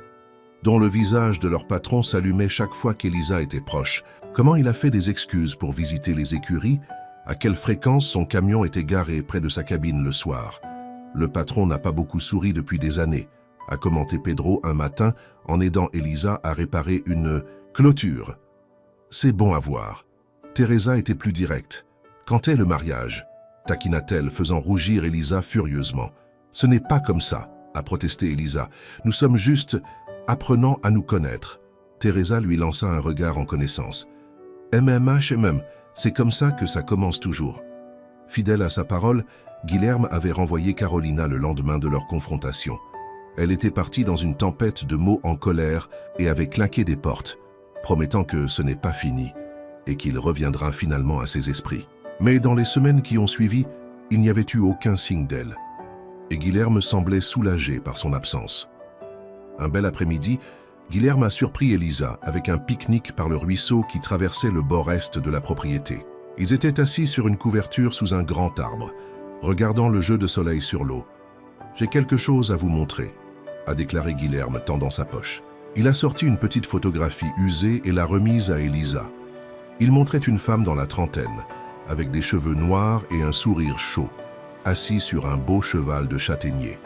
dont le visage de leur patron s'allumait chaque fois qu'Elisa était proche, comment il a fait des excuses pour visiter les écuries, à quelle fréquence son camion était garé près de sa cabine le soir. Le patron n'a pas beaucoup souri depuis des années, a commenté Pedro un matin en aidant Elisa à réparer une clôture. C'est bon à voir. Teresa était plus directe. Quand est le mariage? Taquina-t-elle, faisant rougir Elisa furieusement. Ce n'est pas comme ça, a protesté Elisa. Nous sommes juste apprenant à nous connaître. Teresa lui lança un regard en connaissance. MMHMM, c'est comme ça que ça commence toujours. Fidèle à sa parole, Guilherme avait renvoyé Carolina le lendemain de leur confrontation. Elle était partie dans une tempête de mots en colère et avait claqué des portes, promettant que ce n'est pas fini et qu'il reviendra finalement à ses esprits. Mais dans les semaines qui ont suivi, il n'y avait eu aucun signe d'elle. Et Guilherme semblait soulagé par son absence. Un bel après-midi, Guilherme a surpris Elisa avec un pique-nique par le ruisseau qui traversait le bord est de la propriété. Ils étaient assis sur une couverture sous un grand arbre, regardant le jeu de soleil sur l'eau. « J'ai quelque chose à vous montrer », a déclaré Guilherme, tendant sa poche. Il a sorti une petite photographie usée et l'a remise à Elisa. Il montrait une femme dans la trentaine, avec des cheveux noirs et un sourire chaud, assise sur un beau cheval de châtaignier.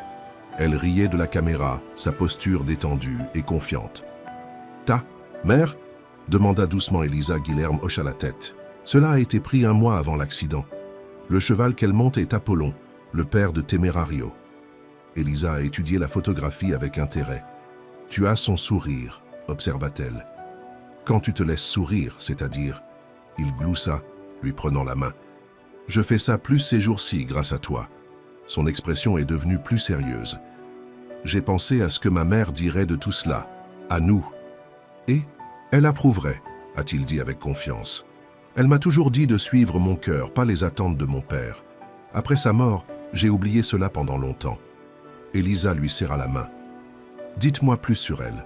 Elle riait de la caméra, sa posture détendue et confiante. « Ta mère ?» demanda doucement Elisa. Guilherme hocha la tête. « Cela a été pris 1 mois avant l'accident. Le cheval qu'elle monte est Apollon, le père de Temerario. » Elisa a étudié la photographie avec intérêt. « Tu as son sourire, observa-t-elle. Quand tu te laisses sourire, c'est-à-dire... » Il gloussa, lui prenant la main. « Je fais ça plus ces jours-ci grâce à toi. » Son expression est devenue plus sérieuse. « J'ai pensé à ce que ma mère dirait de tout cela, à nous. Et elle approuverait, a-t-il dit avec confiance. Elle m'a toujours dit de suivre mon cœur, pas les attentes de mon père. Après sa mort, j'ai oublié cela pendant longtemps. » Elisa lui serra la main. « Dites-moi plus sur elle. »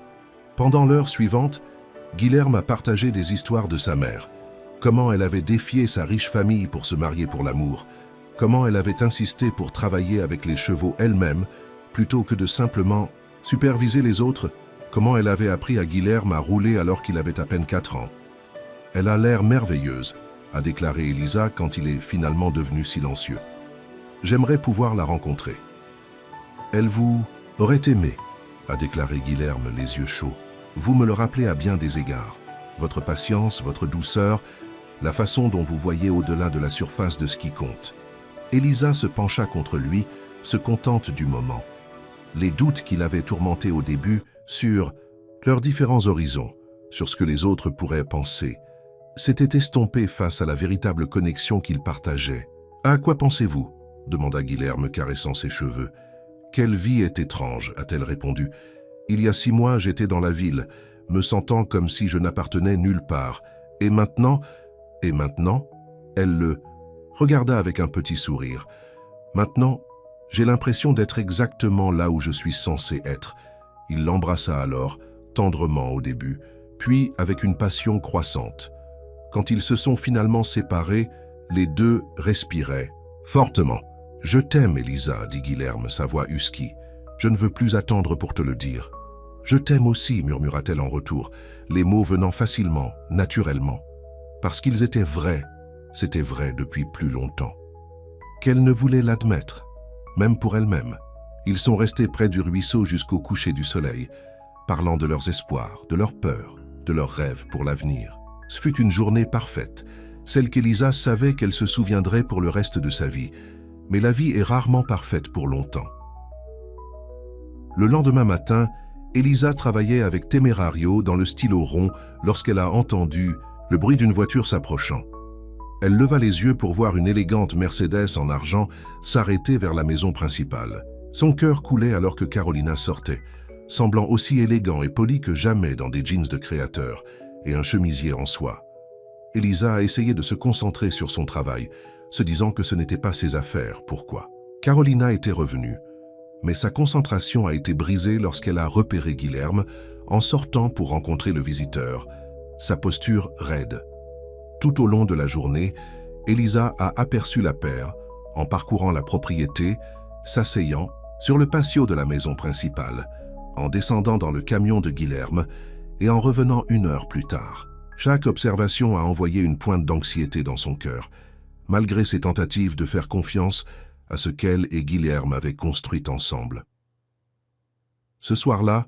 Pendant l'heure suivante, Guilherme a partagé des histoires de sa mère. Comment elle avait défié sa riche famille pour se marier pour l'amour. Comment elle avait insisté pour travailler avec les chevaux elle-même, plutôt que de simplement superviser les autres. Comment elle avait appris à Guilherme à rouler alors qu'il avait à peine 4 ans. « Elle a l'air merveilleuse », a déclaré Elisa quand il est finalement devenu silencieux. « J'aimerais pouvoir la rencontrer. »« Elle vous aurait aimé », a déclaré Guilherme, les yeux chauds. « Vous me le rappelez à bien des égards. Votre patience, votre douceur, la façon dont vous voyez au-delà de la surface de ce qui compte. » Elisa se pencha contre lui, se contente du moment. Les doutes qui l'avaient tourmenté au début sur leurs différents horizons, sur ce que les autres pourraient penser, s'étaient estompés face à la véritable connexion qu'ils partageaient. « À quoi pensez-vous » demanda Guilherme, caressant ses cheveux. « Quelle vie est étrange » a-t-elle répondu. « Il y a 6 mois, j'étais dans la ville, me sentant comme si je n'appartenais nulle part. Et maintenant ?» Elle le regarda avec un petit sourire. « Maintenant, j'ai l'impression d'être exactement là où je suis censé être. » Il l'embrassa alors, tendrement au début, puis avec une passion croissante. Quand ils se sont finalement séparés, les deux respiraient fortement. « Je t'aime, Elisa, dit Guilherme, sa voix husky. Je ne veux plus attendre pour te le dire. Je t'aime aussi, murmura-t-elle en retour, les mots venant facilement, naturellement. Parce qu'ils étaient vrais, c'était vrai depuis plus longtemps. Qu'elle ne voulait l'admettre, même pour elle-même. Ils sont restés près du ruisseau jusqu'au coucher du soleil, parlant de leurs espoirs, de leurs peurs, de leurs rêves pour l'avenir. Ce fut une journée parfaite, celle qu'Elisa savait qu'elle se souviendrait pour le reste de sa vie. Mais la vie est rarement parfaite pour longtemps. Le lendemain matin, Elisa travaillait avec Témérario dans le stylo rond lorsqu'elle a entendu le bruit d'une voiture s'approchant. Elle leva les yeux pour voir une élégante Mercedes en argent s'arrêter vers la maison principale. Son cœur coulait alors que Carolina sortait, semblant aussi élégant et poli que jamais dans des jeans de créateur et un chemisier en soie. Elisa a essayé de se concentrer sur son travail, se disant que ce n'était pas ses affaires. Pourquoi? Carolina était revenue, mais sa concentration a été brisée lorsqu'elle a repéré Guilherme en sortant pour rencontrer le visiteur, sa posture raide. Tout au long de la journée, Elisa a aperçu la paire en parcourant la propriété, s'asseyant sur le patio de la maison principale, en descendant dans le camion de Guilherme et en revenant 1 heure plus tard. Chaque observation a envoyé une pointe d'anxiété dans son cœur, malgré ses tentatives de faire confiance à ce qu'elle et Guilherme avaient construit ensemble. Ce soir-là,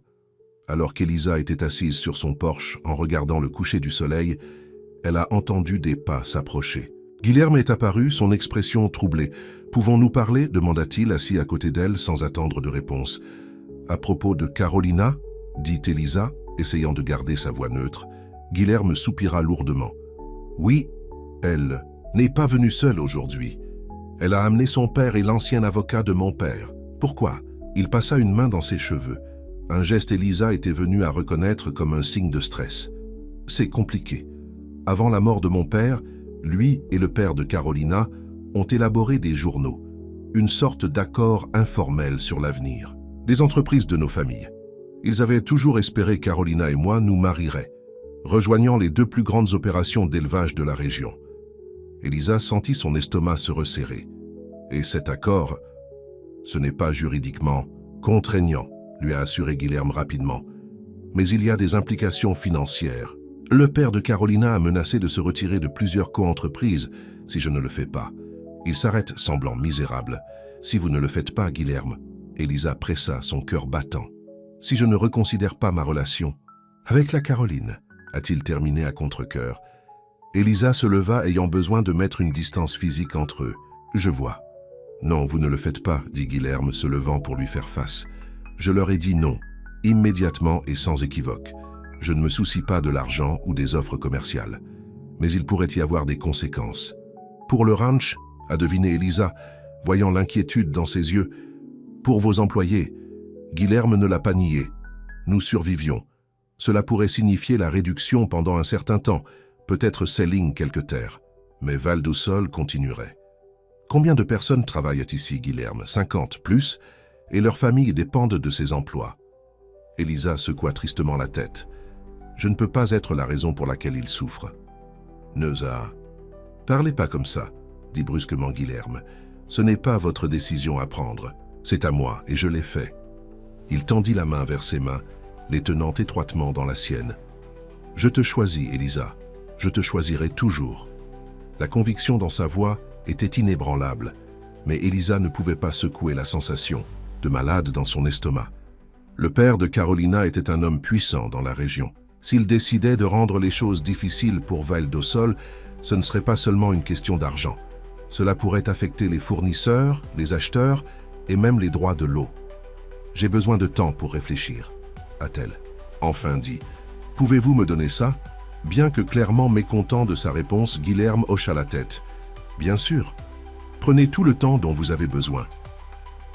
alors qu'Elisa était assise sur son porche en regardant le coucher du soleil, elle a entendu des pas s'approcher. Guilherme est apparu, son expression troublée. « Pouvons-nous parler ?» demanda-t-il, assis à côté d'elle sans attendre de réponse. « À propos de Carolina ?» dit Elisa, essayant de garder sa voix neutre. Guilherme soupira lourdement. « Oui, elle n'est pas venue seule aujourd'hui. Elle a amené son père et l'ancien avocat de mon père. Pourquoi ?» Il passa une main dans ses cheveux. Un geste Elisa était venue à reconnaître comme un signe de stress. « C'est compliqué. Avant la mort de mon père, lui et le père de Carolina ont élaboré des journaux, une sorte d'accord informel sur l'avenir, des entreprises de nos familles. Ils avaient toujours espéré Carolina et moi nous marieraient, rejoignant les 2 plus grandes opérations d'élevage de la région. Elisa sentit son estomac se resserrer. Et cet accord, ce n'est pas juridiquement contraignant, lui a assuré Guilherme rapidement. Mais il y a des implications financières. Le père de Carolina a menacé de se retirer de plusieurs co-entreprises si je ne le fais pas. Il s'arrête, semblant misérable. Si vous ne le faites pas, Guilherme, Elisa pressa, son cœur battant. Si je ne reconsidère pas ma relation avec la Caroline, a-t-il terminé à contre-cœur. Elisa se leva, ayant besoin de mettre une distance physique entre eux. Je vois. Non, vous ne le faites pas, dit Guilherme, se levant pour lui faire face. Je leur ai dit non, immédiatement et sans équivoque. Je ne me soucie pas de l'argent ou des offres commerciales. Mais il pourrait y avoir des conséquences. Pour le ranch, a deviné Elisa, voyant l'inquiétude dans ses yeux. Pour vos employés, Guilherme ne l'a pas nié. Nous survivions. Cela pourrait signifier la réduction pendant un certain temps, peut-être selling quelques terres. Mais Val do Sol continuerait. Combien de personnes travaillent ici, Guilherme? 50, plus, et leurs familles dépendent de ces emplois. Elisa secoua tristement la tête. Je ne peux pas être la raison pour laquelle il souffre. Neuza, parlez pas comme ça, dit brusquement Guilherme. Ce n'est pas votre décision à prendre. C'est à moi, et je l'ai fait. Il tendit la main vers ses mains, les tenant étroitement dans la sienne. Je te choisis, Elisa. Je te choisirai toujours. La conviction dans sa voix était inébranlable, mais Elisa ne pouvait pas secouer la sensation de malade dans son estomac. Le père de Carolina était un homme puissant dans la région. S'il décidait de rendre les choses difficiles pour Val do Sol, ce ne serait pas seulement une question d'argent. Cela pourrait affecter les fournisseurs, les acheteurs et même les droits de l'eau. J'ai besoin de temps pour réfléchir, a-t-elle enfin dit. Pouvez-vous me donner ça? Bien que clairement mécontent de sa réponse, Guilherme hocha la tête. Bien sûr. Prenez tout le temps dont vous avez besoin. »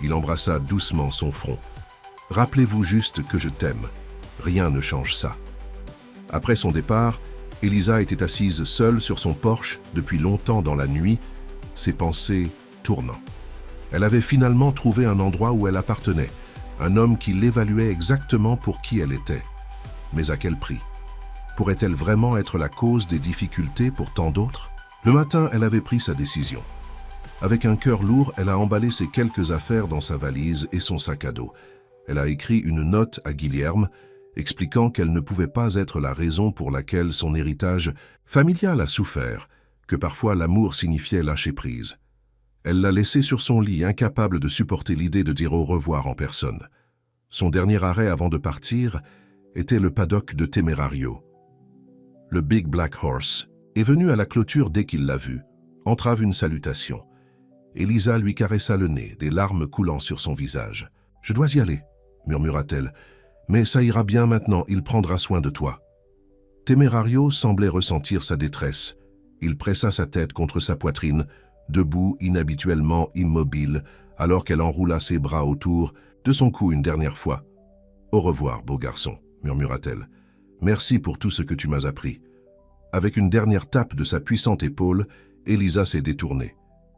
Il embrassa doucement son front. « Rappelez-vous juste que je t'aime. Rien ne change ça. » Après son départ, Elisa était assise seule sur son porche depuis longtemps dans la nuit, ses pensées tournant. Elle avait finalement trouvé un endroit où elle appartenait, un homme qui l'évaluait exactement pour qui elle était. Mais à quel prix? Pourrait-elle vraiment être la cause des difficultés pour tant d'autres? Le matin, elle avait pris sa décision. Avec un cœur lourd, elle a emballé ses quelques affaires dans sa valise et son sac à dos. Elle a écrit une note à Guilherme, expliquant qu'elle ne pouvait pas être la raison pour laquelle son héritage familial a souffert, que parfois l'amour signifiait lâcher prise. Elle l'a laissé sur son lit, incapable de supporter l'idée de dire au revoir en personne. Son dernier arrêt avant de partir était le paddock de Temerario. Le Big Black Horse est venu à la clôture dès qu'il l'a vu, entrave une salutation. Elisa lui caressa le nez, des larmes coulant sur son visage. « Je dois y aller, » murmura-t-elle. « Mais ça ira bien maintenant, il prendra soin de toi. » Temerario semblait ressentir sa détresse. Il pressa sa tête contre sa poitrine, debout inhabituellement immobile, alors qu'elle enroula ses bras autour de son cou une dernière fois. « Au revoir, beau garçon, » murmura-t-elle. « Merci pour tout ce que tu m'as appris. » Avec une dernière tape de sa puissante épaule, Elisa s'est détournée.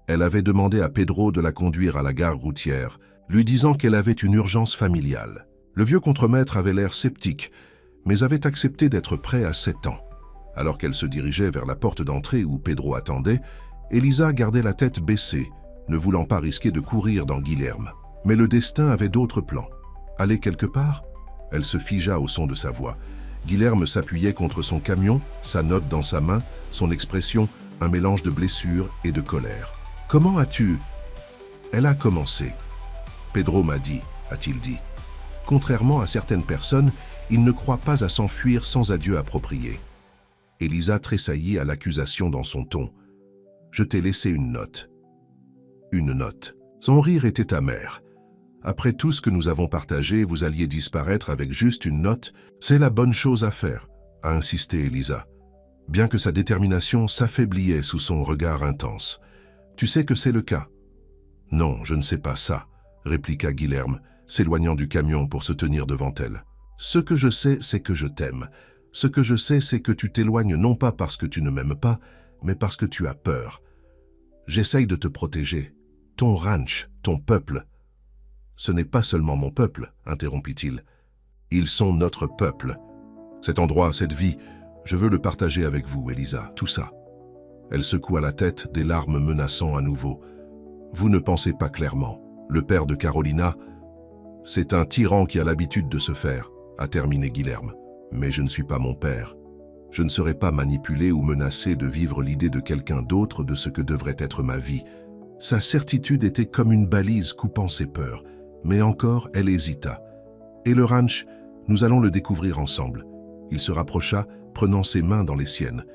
Elle avait demandé à Pedro de la conduire à la gare routière, lui disant qu'elle avait une urgence familiale. Le vieux contremaître avait l'air sceptique, mais avait accepté d'être prêt à 7 ans. Alors qu'elle se dirigeait vers la porte d'entrée où Pedro attendait, Elisa gardait la tête baissée, ne voulant pas risquer de courir dans Guilherme. Mais le destin avait d'autres plans. Aller quelque part? Elle se figea au son de sa voix. Guilherme s'appuyait contre son camion, sa note dans sa main, son expression, un mélange de blessure et de colère. « Comment as-tu » Elle a commencé. « Pedro m'a dit », a-t-il dit. Contrairement à certaines personnes, il ne croit pas à s'enfuir sans adieu approprié. Elisa tressaillit à l'accusation dans son ton. « Je t'ai laissé une note. » Une note. Son rire était amer. Après tout ce que nous avons partagé, vous alliez disparaître avec juste une note. C'est la bonne chose à faire, a insisté Elisa, bien que sa détermination s'affaiblissait sous son regard intense. Tu sais que c'est le cas? Non, je ne sais pas ça, répliqua Guilherme, s'éloignant du camion pour se tenir devant elle. Ce que je sais, c'est que je t'aime. Ce que je sais, c'est que tu t'éloignes non pas parce que tu ne m'aimes pas, mais parce que tu as peur. J'essaye de te protéger. Ton ranch, ton peuple. Ce n'est pas seulement mon peuple, interrompit-il. Ils sont notre peuple. Cet endroit, cette vie, je veux le partager avec vous, Elisa, tout ça. Elle secoua la tête, des larmes menaçant à nouveau. Vous ne pensez pas clairement. Le père de Carolina, c'est un tyran qui a l'habitude de se faire, a terminé Guilherme. Mais je ne suis pas mon père. Je ne serai pas manipulé ou menacé de vivre l'idée de quelqu'un d'autre de ce que devrait être ma vie. Sa certitude était comme une balise coupant ses peurs. Mais encore, elle hésita. Et le ranch, nous allons le découvrir ensemble. Il se rapprocha, prenant ses mains dans les siennes.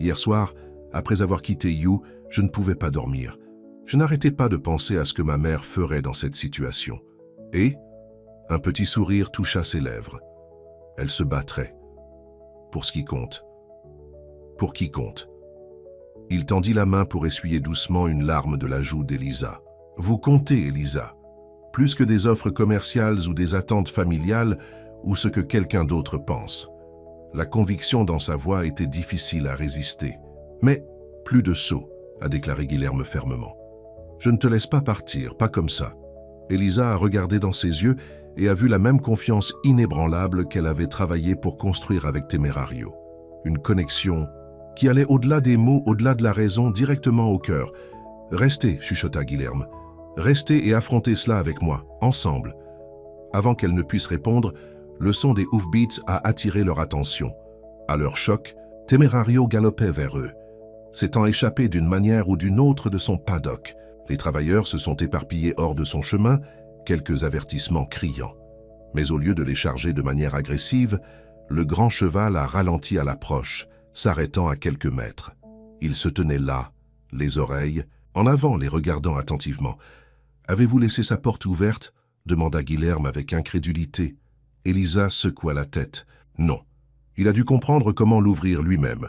Hier soir, après avoir quitté You, je ne pouvais pas dormir. Je n'arrêtais pas de penser à ce que ma mère ferait dans cette situation. Et un petit sourire toucha ses lèvres. Elle se battrait. Pour ce qui compte. Pour qui compte. Il tendit la main pour essuyer doucement une larme de la joue d'Elisa. Vous comptez, Elisa. Plus que des offres commerciales ou des attentes familiales ou ce que quelqu'un d'autre pense. La conviction dans sa voix était difficile à résister. Mais plus de sots, a déclaré Guilherme fermement. Je ne te laisse pas partir, pas comme ça. Elisa a regardé dans ses yeux et a vu la même confiance inébranlable qu'elle avait travaillé pour construire avec Temerario. Une connexion qui allait au-delà des mots, au-delà de la raison, directement au cœur. « Restez », chuchota Guilherme. « Restez et affrontez cela avec moi, ensemble. » Avant qu'elle ne puisse répondre, le son des hoofbeats a attiré leur attention. À leur choc, Temerario galopait vers eux, s'étant échappé d'une manière ou d'une autre de son paddock. Les travailleurs se sont éparpillés hors de son chemin, quelques avertissements criants. Mais au lieu de les charger de manière agressive, le grand cheval a ralenti à l'approche, s'arrêtant à quelques mètres. Il se tenait là, les oreilles, en avant les regardant attentivement. « Avez-vous laissé sa porte ouverte ?» demanda Guilherme avec incrédulité. Elisa secoua la tête. « Non. Il a dû comprendre comment l'ouvrir lui-même. »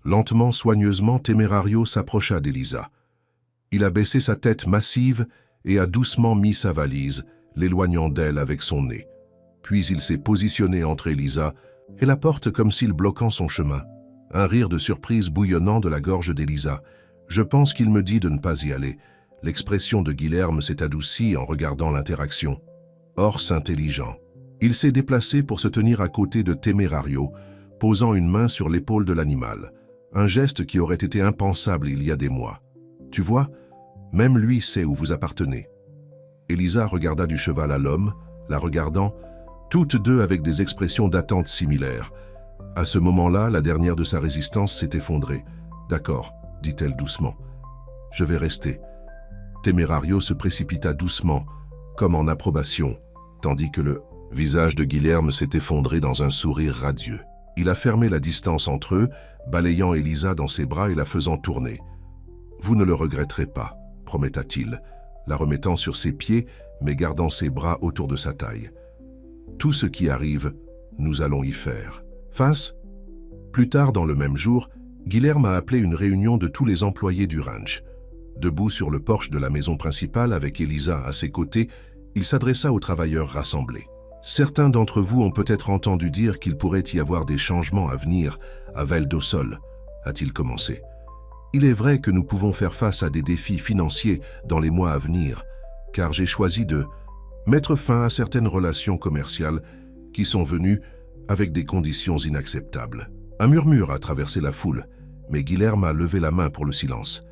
Lentement, soigneusement, Temerario s'approcha d'Elisa. Il a baissé sa tête massive et a doucement mis sa valise, l'éloignant d'elle avec son nez. Puis il s'est positionné entre Elisa et la porte comme s'il bloquant son chemin. Un rire de surprise bouillonnant de la gorge d'Elisa. Je pense qu'il me dit de ne pas y aller. L'expression de Guilherme s'est adoucie en regardant l'interaction. Ors intelligent. Il s'est déplacé pour se tenir à côté de Temerario, posant une main sur l'épaule de l'animal. Un geste qui aurait été impensable il y a des mois. Tu vois, même lui sait où vous appartenez. Elisa regarda du cheval à l'homme, la regardant, toutes deux avec des expressions d'attente similaires. À ce moment-là, la dernière de sa résistance s'est effondrée. « D'accord », dit-elle doucement. « Je vais rester. » Temerario se précipita doucement, comme en approbation, tandis que le visage de Guilherme s'est effondré dans un sourire radieux. Il a fermé la distance entre eux, balayant Elisa dans ses bras et la faisant tourner. « Vous ne le regretterez pas », prometta-t-il, la remettant sur ses pieds, mais gardant ses bras autour de sa taille. « Tout ce qui arrive, nous allons y faire. » Face. Plus tard dans le même jour, Guilherme a appelé une réunion de tous les employés du ranch. Debout sur le porche de la maison principale avec Elisa à ses côtés, il s'adressa aux travailleurs rassemblés. Certains d'entre vous ont peut-être entendu dire qu'il pourrait y avoir des changements à venir à Val do Sol, a-t-il commencé. Il est vrai que nous pouvons faire face à des défis financiers dans les mois à venir, car j'ai choisi de mettre fin à certaines relations commerciales qui sont venues avec des conditions inacceptables. Un murmure a traversé la foule, mais Guilherme a levé la main pour le silence.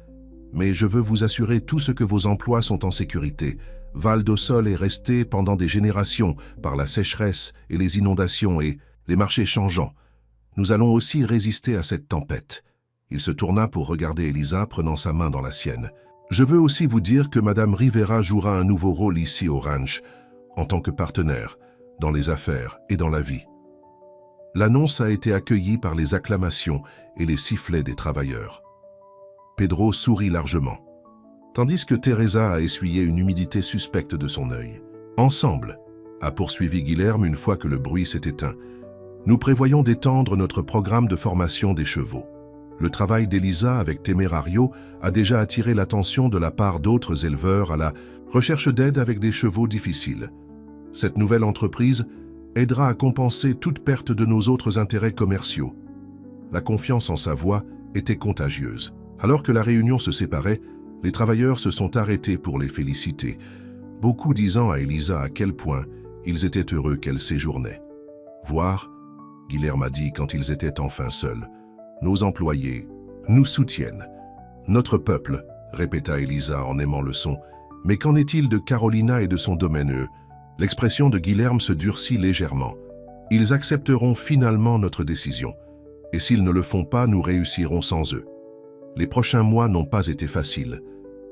Mais je veux vous assurer tout ce que vos emplois sont en sécurité. Val do Sol est resté pendant des générations par la sécheresse et les inondations et les marchés changeants. Nous allons aussi résister à cette tempête. Il se tourna pour regarder Elisa, prenant sa main dans la sienne. Je veux aussi vous dire que Madame Rivera jouera un nouveau rôle ici au ranch, en tant que partenaire, dans les affaires et dans la vie. L'annonce a été accueillie par les acclamations et les sifflets des travailleurs. Pedro sourit largement, tandis que Teresa a essuyé une humidité suspecte de son œil. Ensemble, a poursuivi Guilherme une fois que le bruit s'est éteint, nous prévoyons d'étendre notre programme de formation des chevaux. Le travail d'Elisa avec Temerario a déjà attiré l'attention de la part d'autres éleveurs à la recherche d'aide avec des chevaux difficiles. Cette nouvelle entreprise aidera à compenser toute perte de nos autres intérêts commerciaux. La confiance en sa voix était contagieuse. Alors que la réunion se séparait, les travailleurs se sont arrêtés pour les féliciter, beaucoup disant à Elisa à quel point ils étaient heureux qu'elle séjournait. « Voir », Guilherme a dit quand ils étaient enfin seuls, « nos employés nous soutiennent. »« Notre peuple », répéta Elisa en aimant le son, « mais qu'en est-il de Carolina et de son domaine ?» L'expression de Guilherme se durcit légèrement. Ils accepteront finalement notre décision. Et s'ils ne le font pas, nous réussirons sans eux. Les prochains mois n'ont pas été faciles.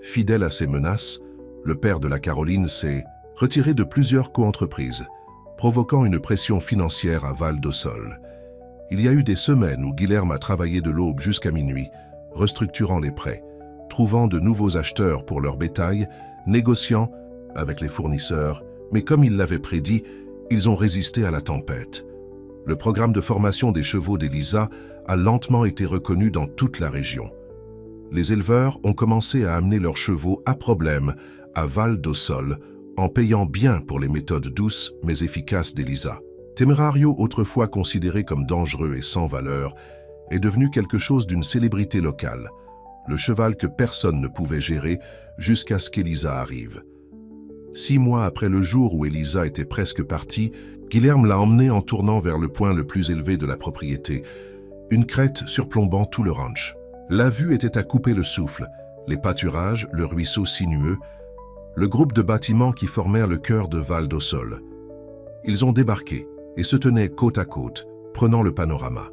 Fidèle à ses menaces, le père de la Caroline s'est retiré de plusieurs coentreprises, provoquant une pression financière à Val do Sol. Il y a eu des semaines où Guilherme a travaillé de l'aube jusqu'à minuit, restructurant les prêts, trouvant de nouveaux acheteurs pour leur bétail, négociant avec les fournisseurs, mais comme il l'avait prédit, ils ont résisté à la tempête. Le programme de formation des chevaux d'Elisa a lentement été reconnu dans toute la région. Les éleveurs ont commencé à amener leurs chevaux à problème à Val do Sol, en payant bien pour les méthodes douces mais efficaces d'Elisa. Temerario, autrefois considéré comme dangereux et sans valeur, est devenu quelque chose d'une célébrité locale, le cheval que personne ne pouvait gérer jusqu'à ce qu'Elisa arrive. 6 mois après le jour où Elisa était presque partie, Guilherme l'a emmenée en tournant vers le point le plus élevé de la propriété, une crête surplombant tout le ranch. La vue était à couper le souffle, les pâturages, le ruisseau sinueux, le groupe de bâtiments qui formèrent le cœur de Val do Sol. Ils ont débarqué et se tenaient côte à côte, prenant le panorama.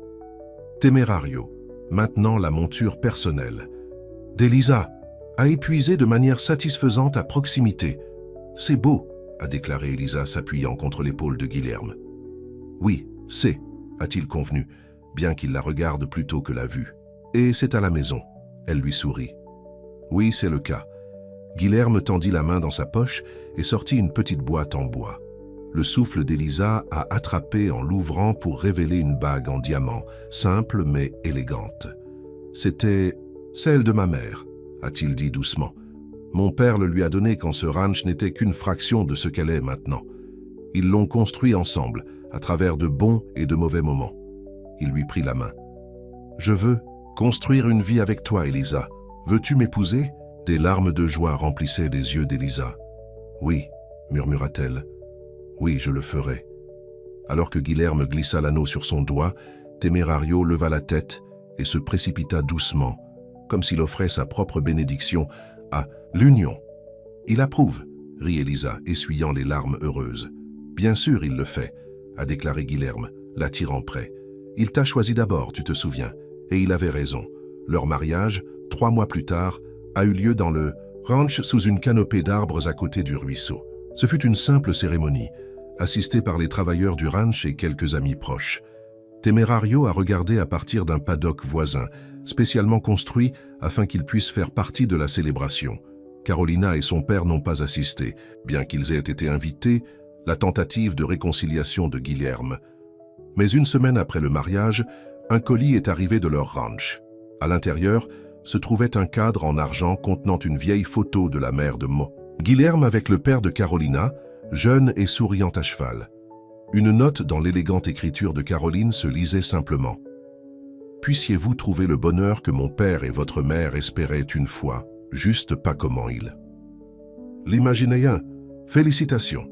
Temerario, maintenant la monture personnelle, d'Elisa, a épuisé de manière satisfaisante à proximité. « C'est beau », a déclaré Elisa s'appuyant contre l'épaule de Guilherme. « Oui, c'est », a-t-il convenu, bien qu'il la regarde plutôt que la vue. « Et c'est à la maison », elle lui sourit. « Oui, c'est le cas. » Guilherme tendit la main dans sa poche et sortit une petite boîte en bois. Le souffle d'Elisa a attrapé en l'ouvrant pour révéler une bague en diamant, simple mais élégante. « C'était celle de ma mère », a-t-il dit doucement, Mon père le lui a donné quand ce ranch n'était qu'une fraction de ce qu'elle est maintenant. Ils l'ont construit ensemble, à travers de bons et de mauvais moments. Il lui prit la main. « Je veux construire une vie avec toi, Elisa. Veux-tu m'épouser ?» Des larmes de joie remplissaient les yeux d'Elisa. « Oui, » murmura-t-elle. « Oui, je le ferai. » Alors que Guilherme glissa l'anneau sur son doigt, Temerario leva la tête et se précipita doucement, comme s'il offrait sa propre bénédiction à l'union. « Il approuve, » rit Elisa, essuyant les larmes heureuses. « Bien sûr, il le fait, » a déclaré Guilherme, l'attirant près. « Il t'a choisi d'abord, tu te souviens, et il avait raison. Leur mariage, 3 mois plus tard, a eu lieu dans le ranch sous une canopée d'arbres à côté du ruisseau. Ce fut une simple cérémonie, assistée par les travailleurs du ranch et quelques amis proches. Temerario a regardé à partir d'un paddock voisin, spécialement construit afin qu'il puisse faire partie de la célébration. Carolina et son père n'ont pas assisté, bien qu'ils aient été invités, la tentative de réconciliation de Guilherme. Mais une semaine après le mariage, un colis est arrivé de leur ranch. À l'intérieur se trouvait un cadre en argent contenant une vieille photo de la mère de Mo. Guilherme avec le père de Carolina, jeune et souriant à cheval. Une note dans l'élégante écriture de Caroline se lisait simplement. « Puissiez-vous trouver le bonheur que mon père et votre mère espéraient une fois, juste pas comment il. » L'imaginéen, félicitations.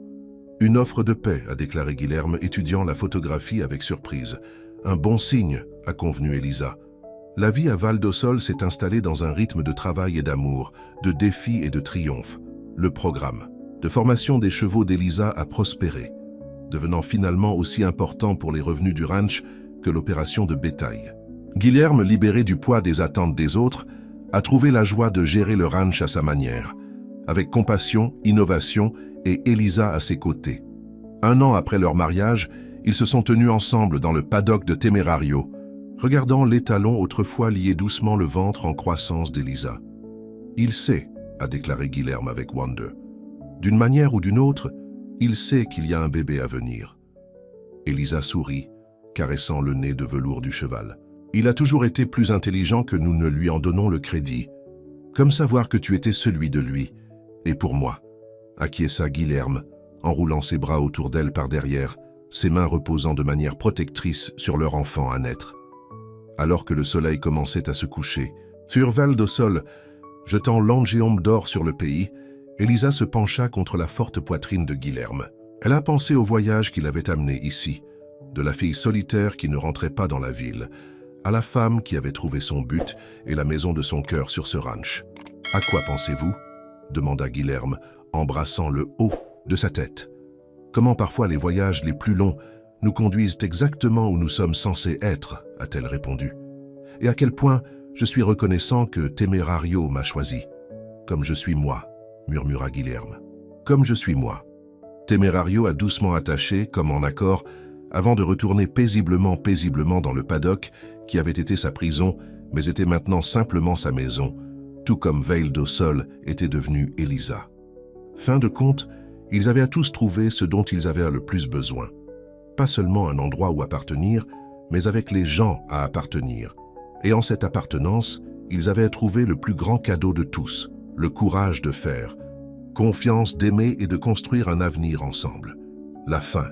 Une offre de paix, a déclaré Guilherme, étudiant la photographie avec surprise. Un bon signe, a convenu Elisa. La vie à Val d'Ossol s'est installée dans un rythme de travail et d'amour, de défis et de triomphe. Le programme de formation des chevaux d'Elisa a prospéré, devenant finalement aussi important pour les revenus du ranch que l'opération de bétail. Guilherme, libéré du poids des attentes des autres, a trouvé la joie de gérer le ranch à sa manière, avec compassion, innovation et Elisa à ses côtés. 1 an après leur mariage, ils se sont tenus ensemble dans le paddock de Temerario, regardant l'étalon autrefois lié doucement le ventre en croissance d'Elisa. « Il sait », a déclaré Guilherme avec wonder. « D'une manière ou d'une autre, il sait qu'il y a un bébé à venir. » Elisa sourit, caressant le nez de velours du cheval. « Il a toujours été plus intelligent que nous ne lui en donnons le crédit. Comme savoir que tu étais celui de lui, et pour moi. » Acquiesça Guilherme, enroulant ses bras autour d'elle par derrière, ses mains reposant de manière protectrice sur leur enfant à naître. Alors que le soleil commençait à se coucher, sur Val d'Ossol, jetant l'angéome d'or sur le pays, Elisa se pencha contre la forte poitrine de Guilherme. Elle a pensé au voyage qui l'avait amené ici, de la fille solitaire qui ne rentrait pas dans la ville, à la femme qui avait trouvé son but et la maison de son cœur sur ce ranch. « À quoi pensez-vous » demanda Guilherme, embrassant le haut de sa tête. « Comment parfois les voyages les plus longs nous conduisent exactement où nous sommes censés être » a-t-elle répondu. « Et à quel point je suis reconnaissant que Temerario m'a choisi. Comme je suis moi, » murmura Guilherme. « Comme je suis moi. » Temerario a doucement attaché, comme en accord, avant de retourner paisiblement dans le paddock qui avait été sa prison, mais était maintenant simplement sa maison, tout comme Val d'Ossol était devenue Elisa. Fin de compte, ils avaient à tous trouvé ce dont ils avaient le plus besoin. Pas seulement un endroit où appartenir, mais avec les gens à appartenir. Et en cette appartenance, ils avaient trouvé le plus grand cadeau de tous, le courage de faire, confiance d'aimer et de construire un avenir ensemble. La fin.